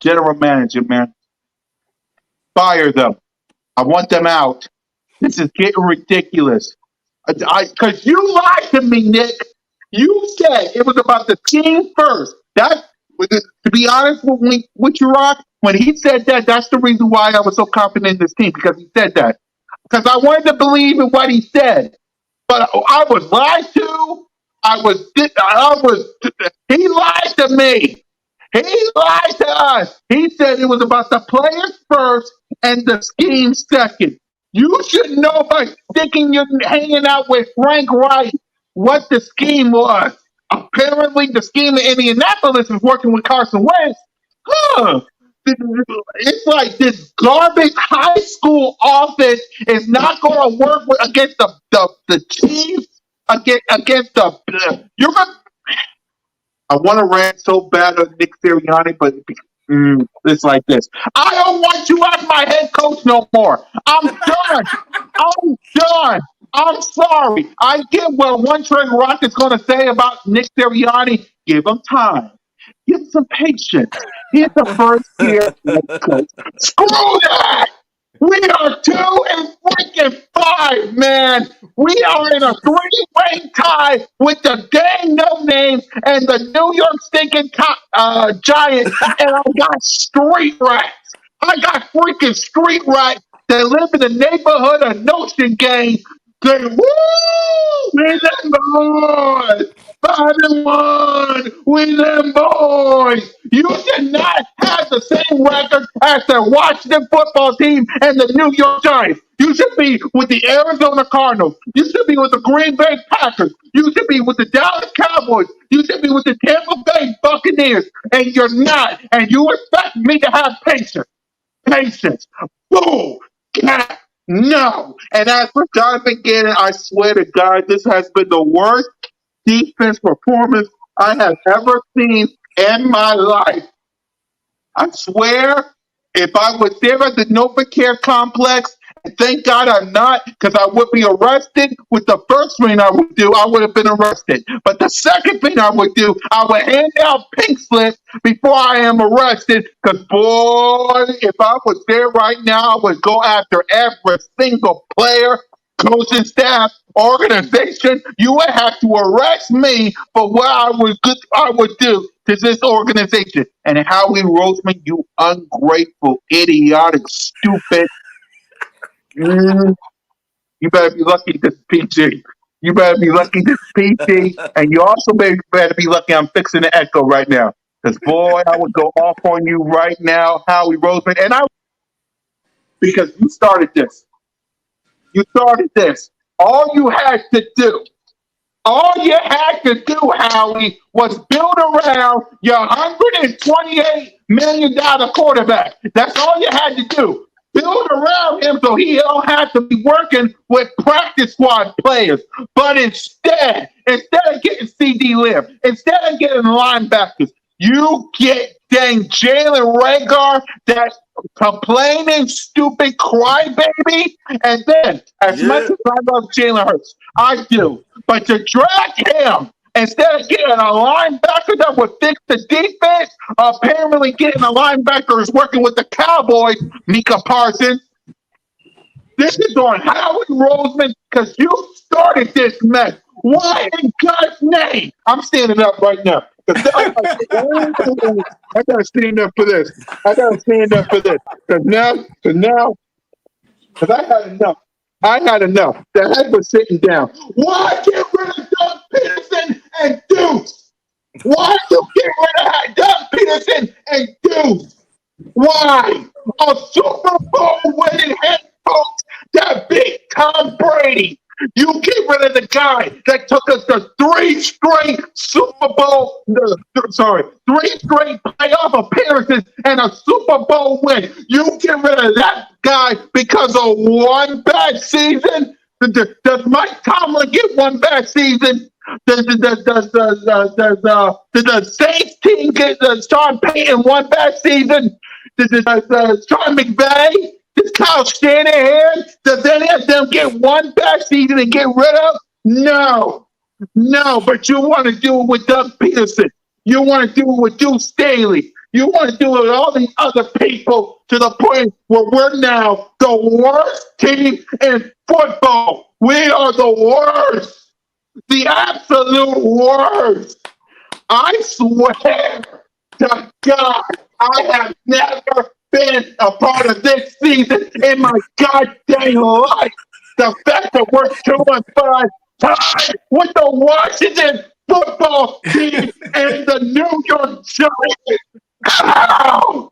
general manager, man. Fire them. I want them out. This is getting ridiculous. Because you lied to me, Nick. You said it was about the team first. To be honest with you, Rock, when he said that, that's the reason why I was so confident in this team, because he said that. Because I wanted to believe in what he said. But I was lied to. He lied to me. He lied to us. He said it was about the players first and the scheme second. You should know by hanging out with Frank Wright what the scheme was. Apparently, the scheme in Indianapolis is working with Carson Wentz. Huh. It's like this garbage high school offense is not going to work against the Chiefs. Against you're gonna. I want to rant so bad on Nick Sirianni, but it's like this. I don't want you as my head coach no more. I'm done. I'm done. I'm sorry. I get what One Trey Rock is going to say about Nick Sirianni. Give him time. Give him some patience. He's the first year head coach. Screw that. We are 2-5, man. We are in a 3-way tie with the dang no names and the New York stinking Giants. And I got street rats. I got freaking street rats that live in the neighborhood of Notion Gang. They with them boys. 5-1 with them boys. You should not have the same record as the Washington football team and the New York Giants. You should be with the Arizona Cardinals. You should be with the Green Bay Packers. You should be with the Dallas Cowboys. You should be with the Tampa Bay Buccaneers. And you're not. And you expect me to have patience. Patience. Boom. Cat. No. And as for Jonathan Gannon, I swear to God, this has been the worst defense performance I have ever seen in my life. I swear, if I was there at the NovaCare complex, and thank God I'm not, because I would be arrested. With the first thing I would do, I would have been arrested. But the second thing I would do, I would hand out pink slips before I am arrested. Because, boy, if I was there right now, I would go after every single player, coaching staff, organization. You would have to arrest me for what I would do to this organization. And Howie Roseman, you ungrateful, idiotic, stupid. You better be lucky this is PG. You better be lucky this is PG. And you also better be lucky I'm fixing the echo right now. Because, boy, I would go off on you right now, Howie Roseman. Because you started this. You started this. All you had to do, Howie, was build around your $128 million quarterback. That's all you had to do. Build around him so he don't have to be working with practice squad players. But instead of getting CD Lamb, instead of getting linebackers, You get dang Jalen Rager, that complaining, stupid crybaby, and then as much as I love Jalen Hurts, I do, but to drag him instead of getting a linebacker that would fix the defense, apparently getting a linebacker who's working with the Cowboys, Micah Parsons. This is on Howard Roseman because you started this mess. Why in God's name? I'm standing up right now. I gotta stand up for this. Because I had enough. The head was sitting down. Why get rid of Doug Peterson and Deuce? Why you get rid of Doug Peterson and Deuce? Why? A Super Bowl winning head coach that beat Tom Brady. You get rid of the guy that took us to three straight playoff appearances and a Super Bowl win. You get rid of that guy because of one bad season? Does Mike Tomlin get one bad season? Does the Saints team get Sean Payton one bad season? Does Sean McVay? Does Kyle Shanahan? Does any of them get one bad season and get rid of? No. But you want to do it with Doug Peterson. You want to do it with Deuce Staley. You want to do it with all these other people to the point where we're now the worst team in football. We are the worst. The absolute worst. I swear to God, I have never been a part of this season in my goddamn life. The fact that we're 2-5 tied with the Washington football team and the New York Giants. How?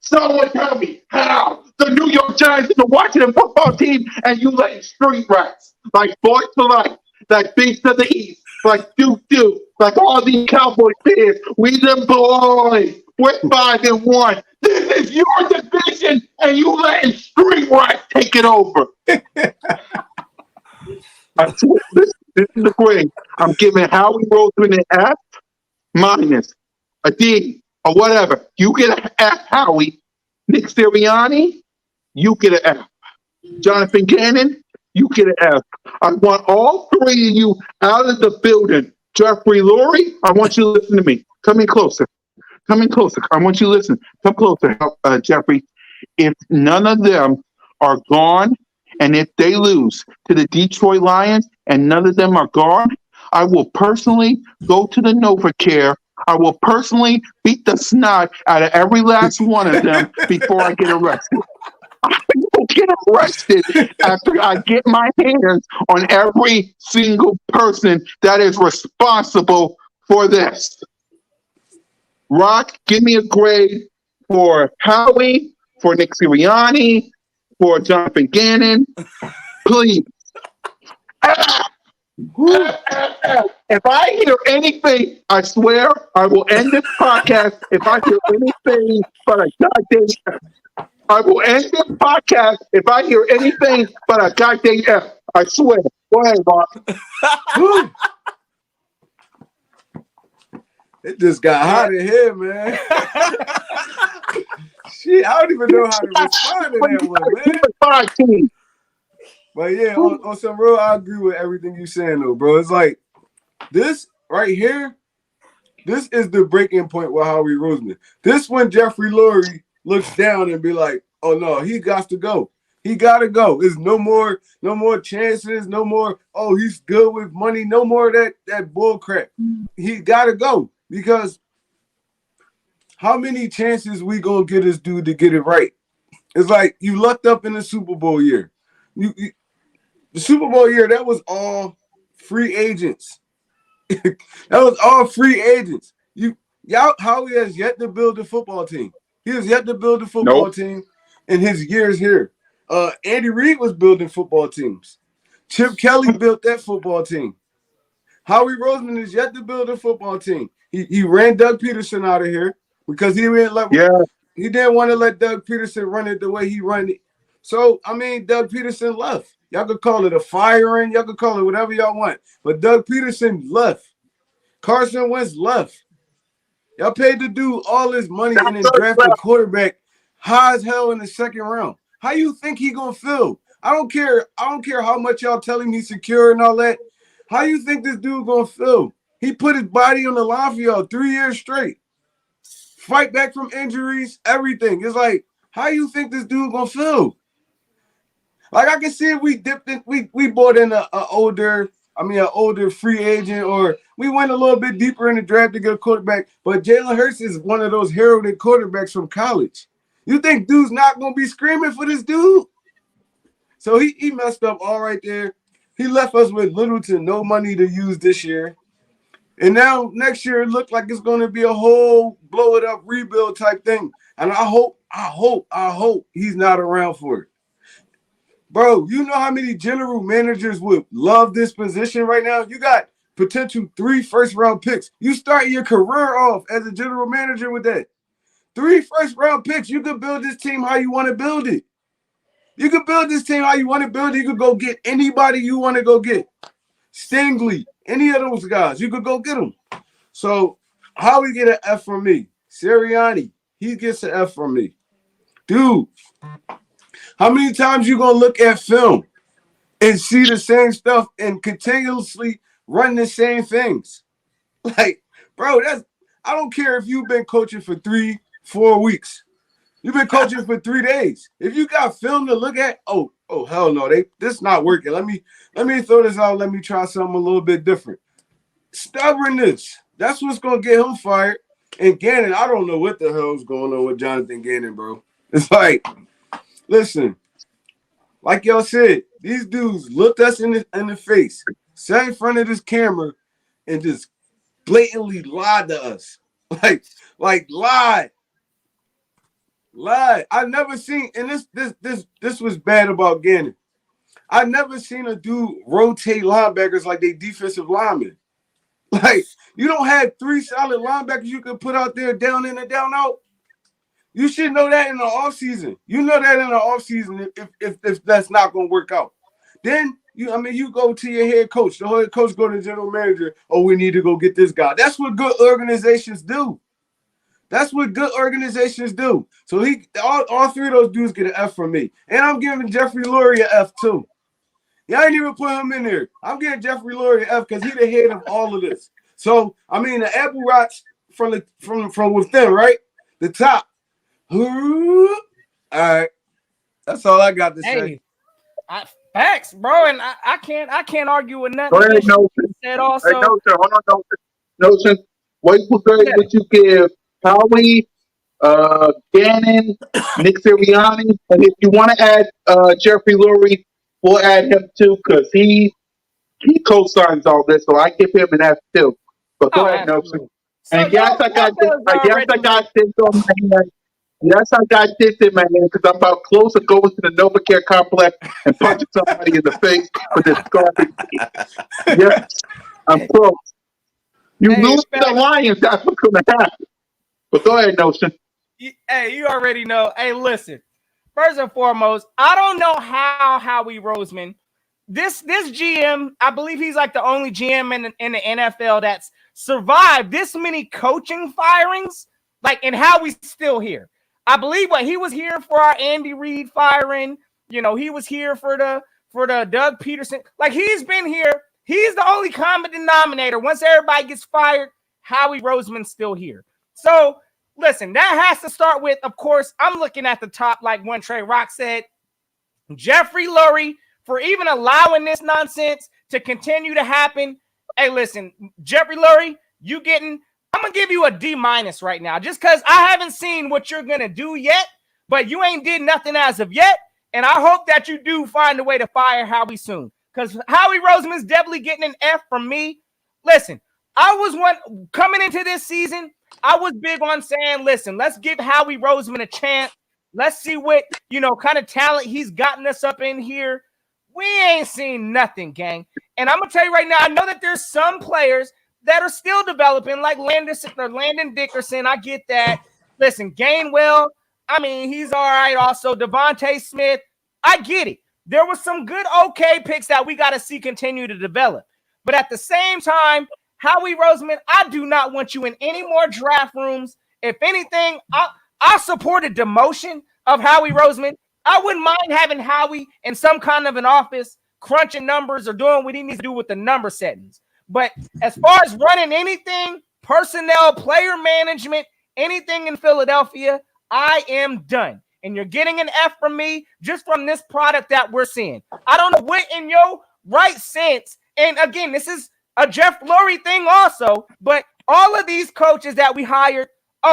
Someone tell me how? The New York Giants and the Washington football team, and you letting street rats like Boys for Life, like Beasts of the East, like Duke, like all these Cowboy fans. We them boys. We're 5-1. This is your division, and you letting street rats take it over. I swear, this is the grade. I'm giving Howie Roseman an F minus, a D, or whatever. You get an F, Howie. Nick Sirianni, you get an F. Jonathan Gannon, you get an F. I want all three of you out of the building. Jeffrey Lurie, I want you to listen to me. Come in closer. I want you to listen. Come closer, Jeffrey. If none of them are gone, and if they lose to the Detroit Lions and none of them are gone, I will personally go to the NovaCare. I will personally beat the snot out of every last one of them before I get arrested. I will get arrested after I get my hands on every single person that is responsible for this. Rock, give me a grade for Howie, for Nick Sirianni, for Jonathan Gannon, please. If I hear anything, I swear I will end this podcast. If I hear anything but a goddamn F. I will end this podcast if I hear anything but a goddamn F. I swear. Go ahead, Bob. It just got hot in here, man. Shit, I don't even know how to respond to that one, man. But yeah, on some real, I agree with everything you're saying, though, bro. It's like this right here. This is the breaking point with Howie Roseman. This when Jeffrey Lurie looks down and be like, "Oh no, he got to go. He got to go. There's no more chances. No more. Oh, he's good with money. No more of that bull crap. He got to go because how many chances we gonna get this dude to get it right? It's like you lucked up in the Super Bowl year. The Super Bowl year, that was all free agents. That was all free agents. Howie has yet to build a football team. He has yet to build a football team in his years here. Andy Reid was building football teams. Chip Kelly built that football team. Howie Roseman is yet to build a football team. He ran Doug Peterson out of here because he didn't want to let Doug Peterson run it the way he run it So, I mean, Doug Peterson left. Y'all could call it a firing. Y'all could call it whatever y'all want. But Doug Peterson left. Carson Wentz left. Y'all paid the dude all this money and then drafted a quarterback high as hell in the second round. How you think he gonna feel? I don't care. I don't care how much y'all tell him he's secure and all that. How you think this dude gonna feel? He put his body on the line for y'all 3 years straight. Fight back from injuries, everything. It's like, how you think this dude gonna feel? Like, I can see if we dipped in, we bought in an older free agent, or we went a little bit deeper in the draft to get a quarterback. But Jalen Hurts is one of those heralded quarterbacks from college. You think dude's not gonna be screaming for this dude? So he messed up all right there. He left us with little to no money to use this year. And now next year it looked like it's gonna be a whole blow it up rebuild type thing. And I hope he's not around for it. Bro, you know how many general managers would love this position right now? You got potential 3 first-round picks. You start your career off as a general manager with that. 3 first-round picks. You could build this team how you want to build it. You could build this team how you want to build it. You could go get anybody you want to go get. Stingley, any of those guys, you could go get them. So how we get an F from me? Sirianni, he gets an F from me. Dude, how many times you gonna look at film and see the same stuff and continuously run the same things? Like, bro, I don't care if you've been coaching for 3-4 weeks. You've been coaching for 3 days. If you got film to look at, oh hell no, this not working. Let me throw this out. Let me try something a little bit different. Stubbornness. That's what's gonna get him fired. And Gannon, I don't know what the hell's going on with Jonathan Gannon, bro. It's like, listen, like y'all said, these dudes looked us in the face, sat in front of this camera, and just blatantly lied to us. Like lied. I never seen, and this was bad about Gannon. I never seen a dude rotate linebackers like they defensive linemen. Like, you don't have 3 solid linebackers you can put out there down in and down out. You should know that in the offseason. You know that in the offseason if that's not going to work out. Then, you go to your head coach. The head coach go to the general manager. Oh, we need to go get this guy. That's what good organizations do. That's what good organizations do. So all 3 of those dudes get an F from me. And I'm giving Jeffrey Lurie an F too. Y'all ain't even put him in there. I'm giving Jeffrey Lurie an F because he's the head of all of this. So, the apple rots from within, right? The top. All right. That's all I got to say. Facts, bro, and I can't argue with nothing. Go ahead, Notion. Said also. Hey, Notion, hold on, Notion. Wait for good what you give Howie, Gannon, Nick Sirianni, and if you want to add Jeffrey Lurie, we'll add him too because he co-signs all this, so I give him an F too. But go ahead, Notion. And yes, I got this on my hand. Yes, I got this in my hand because I'm about close to going to the NovaCare complex and punching somebody in the face for this garbage. Yes, I'm close. You lose the Lions, that's what's going to happen. But go ahead, Notion. Hey, you already know. Hey, listen. First and foremost, I don't know how Howie Roseman, this GM, I believe he's like the only GM in the NFL that's survived this many coaching firings, and Howie's still here. I believe he was here for our Andy Reid firing. He was here for the Doug Peterson. He's been here. He's the only common denominator. Once everybody gets fired, Howie Roseman's still here. So, listen, that has to start with, of course, I'm looking at the top, like when Trey Rock said, Jeffrey Lurie, for even allowing this nonsense to continue to happen. Hey, listen, Jeffrey Lurie, I'm going to give you a D- right now, just because I haven't seen what you're going to do yet, but you ain't did nothing as of yet, and I hope that you do find a way to fire Howie soon, because Howie Roseman's definitely getting an F from me. Listen, coming into this season, I was big on saying, listen, let's give Howie Roseman a chance. Let's see what, kind of talent he's gotten us up in here. We ain't seen nothing, gang. And I'm going to tell you right now, I know that there's some players that are still developing, like Landon Dickerson. I get that. Listen, Gainwell, he's all right. Also, Devontae Smith, I get it. There was some good, okay picks that we got to see continue to develop. But at the same time, Howie Roseman, I do not want you in any more draft rooms. If anything, I support a demotion of Howie Roseman. I wouldn't mind having Howie in some kind of an office crunching numbers or doing what he needs to do with the number settings. But as far as running anything, personnel, player management, anything in Philadelphia, I am done. And you're getting an F from me just from this product that we're seeing. I don't know what in your right sense. And again, this is a Jeff Lurie thing also, but all of these coaches that we hired,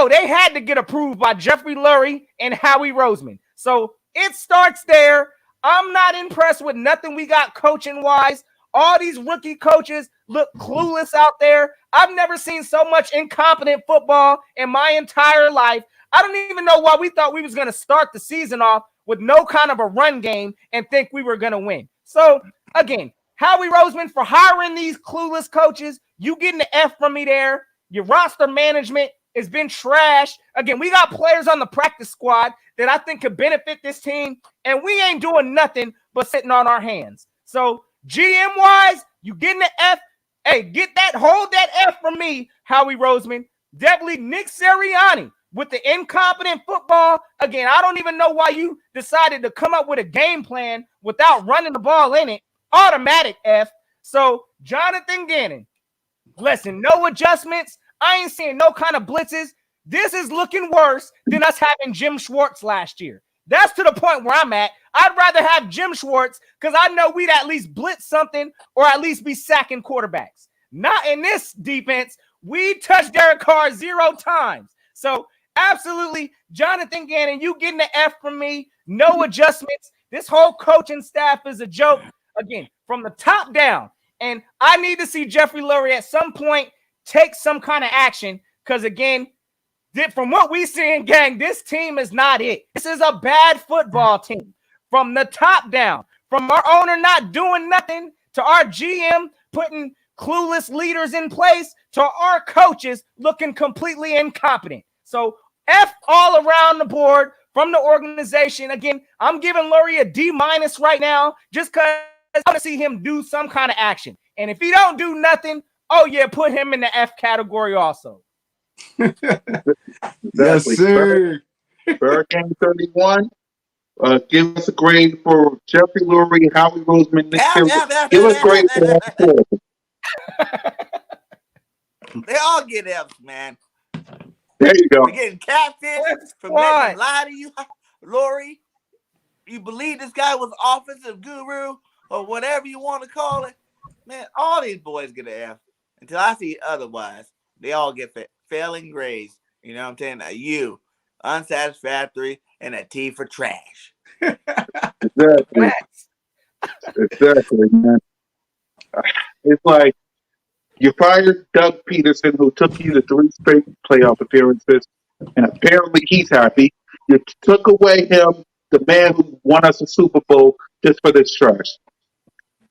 they had to get approved by Jeffrey Lurie and Howie Roseman. So it starts there. I'm not impressed with nothing we got coaching-wise. All these rookie coaches look clueless out there. I've never seen so much incompetent football in my entire life. I don't even know why we thought we was going to start the season off with no kind of a run game and think we were going to win. So, again, Howie Roseman, for hiring these clueless coaches, you getting the F from me there. Your roster management has been trash. Again, we got players on the practice squad that I think could benefit this team, and we ain't doing nothing but sitting on our hands. So, GM-wise, you getting the F. Hey, hold that F from me, Howie Roseman. Definitely Nick Sirianni with the incompetent football. Again, I don't even know why you decided to come up with a game plan without running the ball in it. Automatic F. So, Jonathan Gannon, listen, no adjustments. I ain't seeing no kind of blitzes. This is looking worse than us having Jim Schwartz last year. That's to the point where I'm at. I'd rather have Jim Schwartz because I know we'd at least blitz something or at least be sacking quarterbacks. Not in this defense. We touched Derek Carr 0 times. So, absolutely, Jonathan Gannon, you getting the F from me. No adjustments. This whole coaching staff is a joke. Again, from the top down. And I need to see Jeffrey Lurie at some point take some kind of action because, again, from what we see in gang, this team is not it. This is a bad football team. From the top down, from our owner not doing nothing to our GM putting clueless leaders in place to our coaches looking completely incompetent. So F all around the board from the organization. Again, I'm giving Lurie a D- right now just because I want to see him do some kind of action. And if he don't do nothing, put him in the F category also. Yes, sir. Birdgang 31. Give us a grade for Jeffrey Lurie, Howie Roseman, Nick Sirianni. Give us a grade for that. They all get F's, man. There you go. We're getting catfish from letting lie to you, Lurie. You believe this guy was offensive guru or whatever you want to call it? Man, all these boys get an F. Until I see otherwise, they all get failing grades. You know what I'm saying? A U, unsatisfactory, and a T for trash. Exactly. Exactly, man. It's like you fired Doug Peterson, who took you to 3 straight playoff appearances, and apparently he's happy. You took away him, the man who won us a Super Bowl, just for this trash.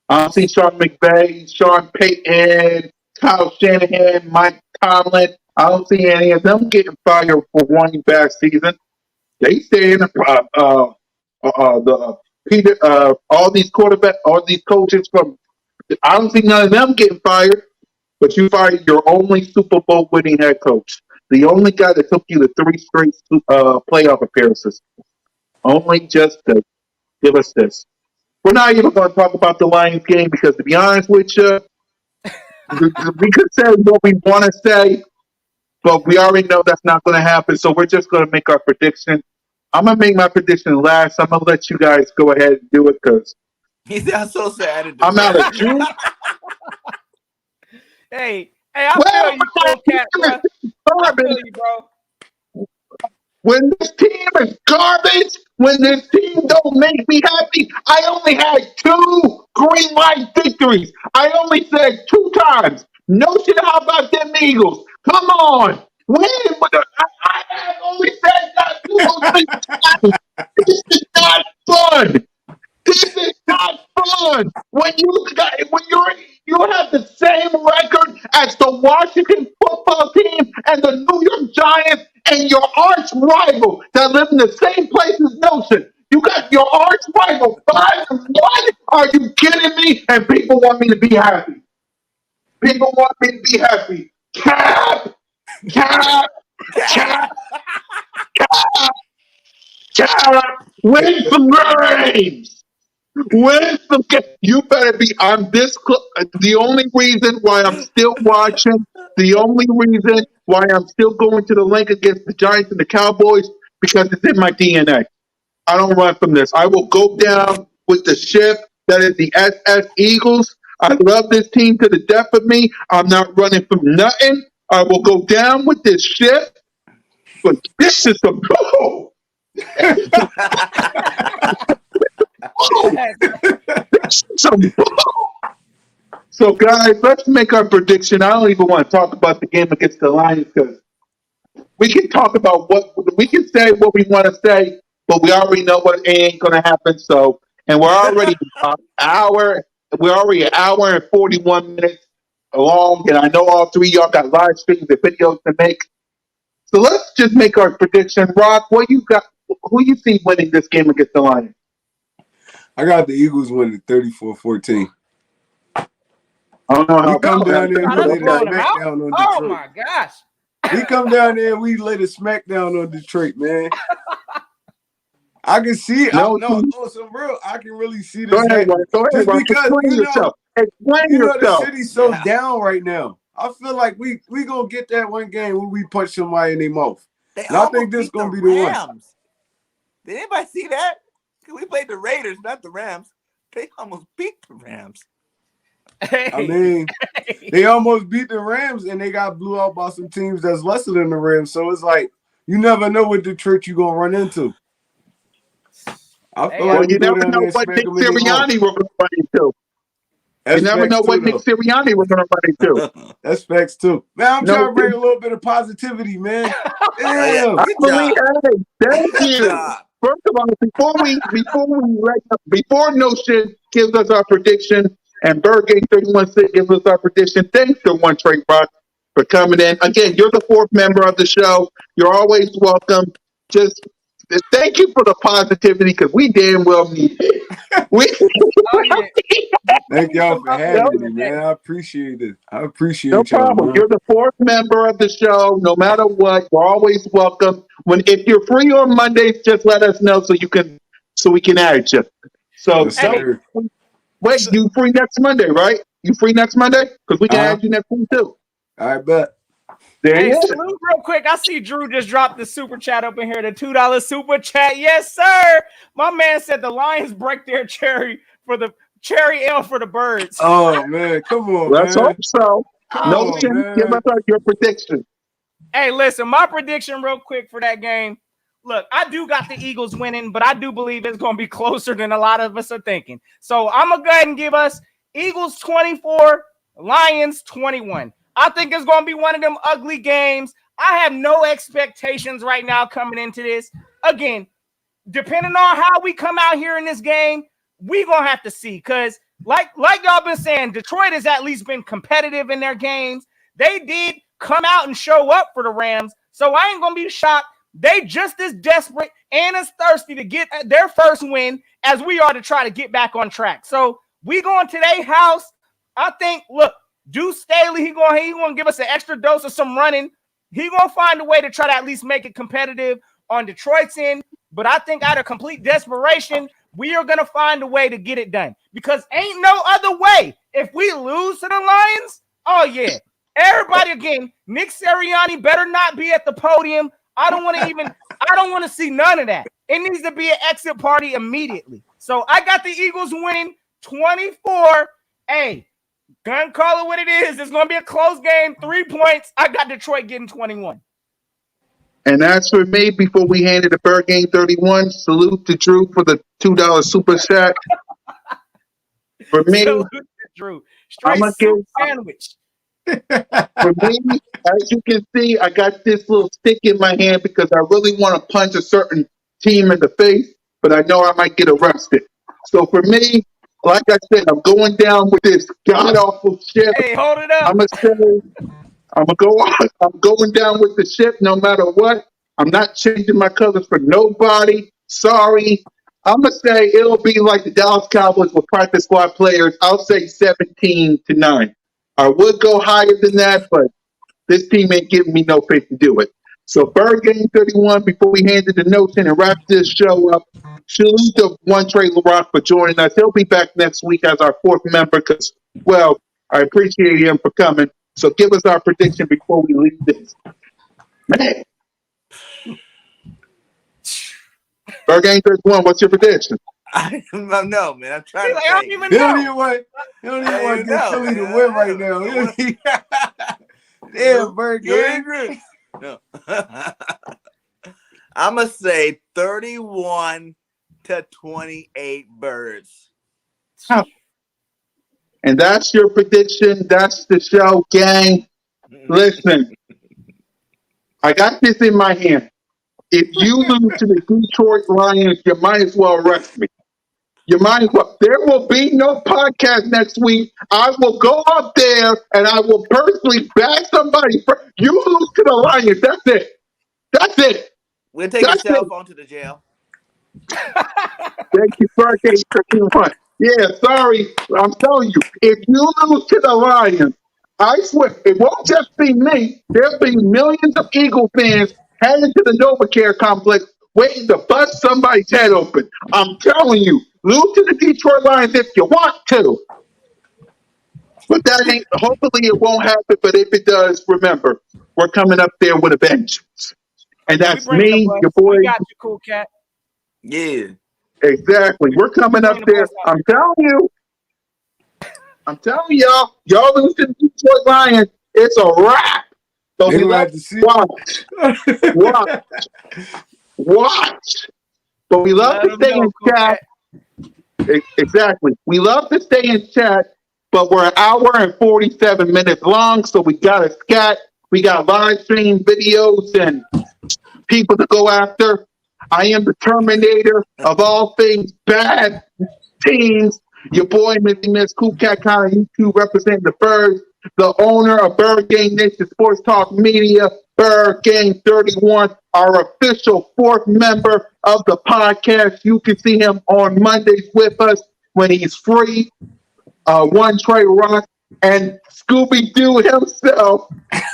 I don't see Sean McVay, Sean Payton, Kyle Shanahan, Mike Tomlin. I don't see any of them getting fired for one bad season. They stay in all these coaches from. I don't see none of them getting fired. But you fired your only Super Bowl winning head coach, the only guy that took you to 3 straight playoff appearances. Only just to give us this. We're not even going to talk about the Lions game because, to be honest with you, we could say what we want to say, but we already know that's not going to happen. So we're just going to make our prediction. I'm going to make my prediction last. I'm going to let you guys go ahead and do it because I'm so sad. I'm out of juice. Hey, I feel you, cool cat, bro. I feel you, bro. When this team is garbage, when this team don't make me happy, I only had 2 green light victories. I only said 2 times. No shit, how about them Eagles? Come on. Win. I have only said that 2 or 3 times. This is not fun. This is not fun. When you have the same record as the Washington football team and the New York Giants and your arch rival that live in the same place as Nelson. You got your arch rival 5-1. Are you kidding me? And people want me to be happy. People want me to be happy. Cap, cap, cap, cap. Win some games. Win some games. You better be. I'm this. The only reason why I'm still watching. The only reason why I'm still going to the link against the Giants and the Cowboys because it's in my DNA. I don't run from this. I will go down with the ship that is the SS Eagles. I love this team to the death of me. I'm not running from nothing. I will go down with this ship. But this is a blow. This is a blow. So, guys, let's make our prediction. I don't even want to talk about the game against the Lions because we can talk about we can say what we want to say, but we already know what ain't going to happen. So, and we're already an hour. We're already an hour and 41 minutes long, and I know all three of y'all got live streams and videos to make. So let's just make our prediction. Rock, what you got? Who you see winning this game against the Lions? I got the Eagles winning 34-14. I don't know how We come down there and we lay the blowing them out? smackdown on Oh Detroit. my gosh. We come down there and we lay the smackdown on Detroit, man. I can see it. No, Some real. I can really see this. Go ahead, happening. Rock. Just because Explain yourself. Explain the yourself. city's so down right now. I feel like we gonna get that one game when we punch somebody in their mouth. And I think this is gonna be the one. Rams. Did anybody see that? We played the Raiders, not the Rams. They almost beat the Rams. Hey. I mean, they almost beat the Rams and they got blew out by some teams that's lesser than the Rams. So it's like you never know what Detroit you're gonna run into. I feel like you never know what Nick Sirianni we're going to run into. You never know what Nick Sirianni we're going to run into. That's facts too. Man, I'm trying to bring a little bit of positivity, man. Damn. I believe that. Thank you. First of all, before No Shit gives us our prediction and Birdgang 31 gives us our prediction, thanks to One Trade Rock for coming in. Again, you're the fourth member of the show. You're always welcome. Just thank you for the positivity because we damn well need it. Thank y'all for having me, man. I appreciate it. I appreciate no y'all. problem. Man. You're the fourth member of the show. No matter what, you're always welcome. If you're free on Mondays, just let us know so we can add you. So wait, you free next Monday, right? You free next Monday? Because we can add you next week too. I bet. Hey, salute real quick. I see Drew just dropped the super chat up in here, the $2 super chat. Yes, sir. My man said the Lions break their cherry ale for the birds. Oh man, come on, Let's hope so. No, give us your prediction. Hey, listen, my prediction real quick for that game. Look, I do got the Eagles winning, but I do believe it's going to be closer than a lot of us are thinking. So I'm going to go ahead and give us Eagles 24, Lions 21. I think it's going to be one of them ugly games. I have no expectations right now coming into this. Again, depending on how we come out here in this game, we're going to have to see. Because like y'all been saying, Detroit has at least been competitive in their games. They did come out and show up for the Rams. So I ain't going to be shocked. They just as desperate and as thirsty to get their first win as we are to try to get back on track. So we going to their house. I think, look, Deuce Staley, he gonna give us an extra dose of some running. He gonna find a way to try to at least make it competitive on Detroit's end. But I think out of complete desperation, we are gonna find a way to get it done because ain't no other way. If we lose to the Lions, oh yeah, everybody again. Nick Sirianni better not be at the podium. I don't want to see none of that. It needs to be an exit party immediately. So I got the Eagles winning 24. Hey. Gun call it what it is. It's going to be a close game. 3 points. I got Detroit getting 21. And as for me, before we hand it to Birdgang 31, salute to Drew for the $2 super chat. For me, salute to Drew. Straight soup sandwich. For me, as you can see, I got this little stick in my hand because I really want to punch a certain team in the face, but I know I might get arrested. So for me, like I said, I'm going down with this god awful ship. Hey, hold it up. I'm going down with the ship no matter what. I'm not changing my colors for nobody. Sorry. I'm gonna say it'll be like the Dallas Cowboys with practice squad players. I'll say 17-9. I would go higher than that, but this team ain't giving me no faith to do it. So Birdgang 31, before we hand it to Notion and wrap this show up, salute to One Trey LaRock for joining us. He'll be back next week as our fourth member because, well, I appreciate him for coming. So give us our prediction before we leave this. Man. Birdgang 31, what's your prediction? I don't know, man. I'm trying to I don't think. even He don't know. even want to get know, Philly to man. win right now. Damn, Birdgang. No. I'm going to say 31-28 Birds. And that's your prediction. That's the show, gang. Listen, I got this in my hand. If you lose to the Detroit Lions, you might as well arrest me. You might as well. There will be no podcast next week. I will go up there and I will personally bash somebody. You lose to the Lions. That's it. That's it. We'll take your cell phone to the jail. Thank you, Birdgang 31. Yeah, sorry. I'm telling you, if you lose to the Lions, I swear, it won't just be me. There'll be millions of Eagle fans heading to the NovaCare complex waiting to bust somebody's head open. I'm telling you, lose to the Detroit Lions if you want to. But that ain't, hopefully it won't happen. But if it does, remember, we're coming up there with a vengeance. And that's me, your boy. We got you, Cool Cat. Yeah. Exactly. We're coming up there. I'm telling you. I'm telling y'all. Y'all lose to the Detroit Lions. It's a wrap. So we love to see. Watch. But we love to stay in chat. Exactly. We love to stay in chat, but we're an hour and 47 minutes long, so we got a scat. We got live stream videos and people to go after. I am the Terminator of all things bad teams. Your boy, Miss Cool Cat Connor, YouTube representing the Birds, the owner of Birdgang Nation Sports Talk Media, Birdgang 31, our official fourth member of the podcast. You can see him on Mondays with us when he's free. One Trey Rock and Scooby-Doo himself,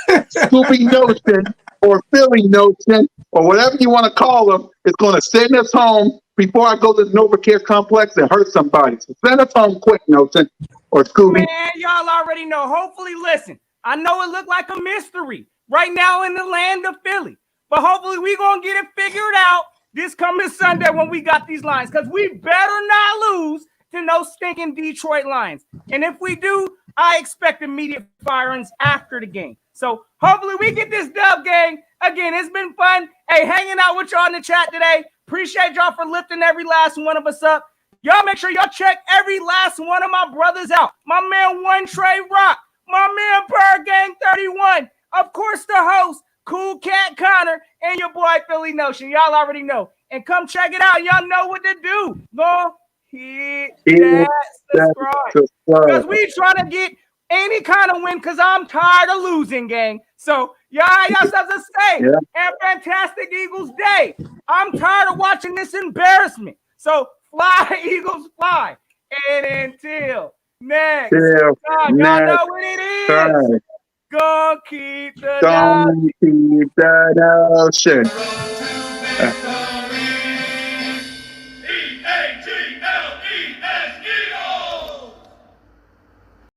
Scooby Notion or Philly Notion or whatever you want to call him, is going to send us home before I go to the NovaCare complex and hurt somebody. So send us home quick, Notion or Scooby. Man, y'all already know. Hopefully, listen, I know it looked like a mystery right now in the land of Philly, but hopefully we're going to get it figured out this coming Sunday when we got these lines, because we better not lose to no stinking Detroit Lions. And if we do, I expect immediate firings after the game. So hopefully we get this dub, gang. Again, it's been fun. Hey, hanging out with y'all in the chat today. Appreciate y'all for lifting every last one of us up. Y'all make sure y'all check every last one of my brothers out. My man, One Trey Rock. My man, Birdgang 31. Of course, the host, Cool Cat Connor, and your boy, Philly Notion. Y'all already know. And come check it out. Y'all know what to do. Go hit that subscribe. Because we trying to get any kind of win because I'm tired of losing, gang. So y'all yourselves a stay and fantastic Eagles day. I'm tired of watching this embarrassment. So fly, Eagles, fly. And until next time, y'all know what it is. Go keep the Don't keep the notion.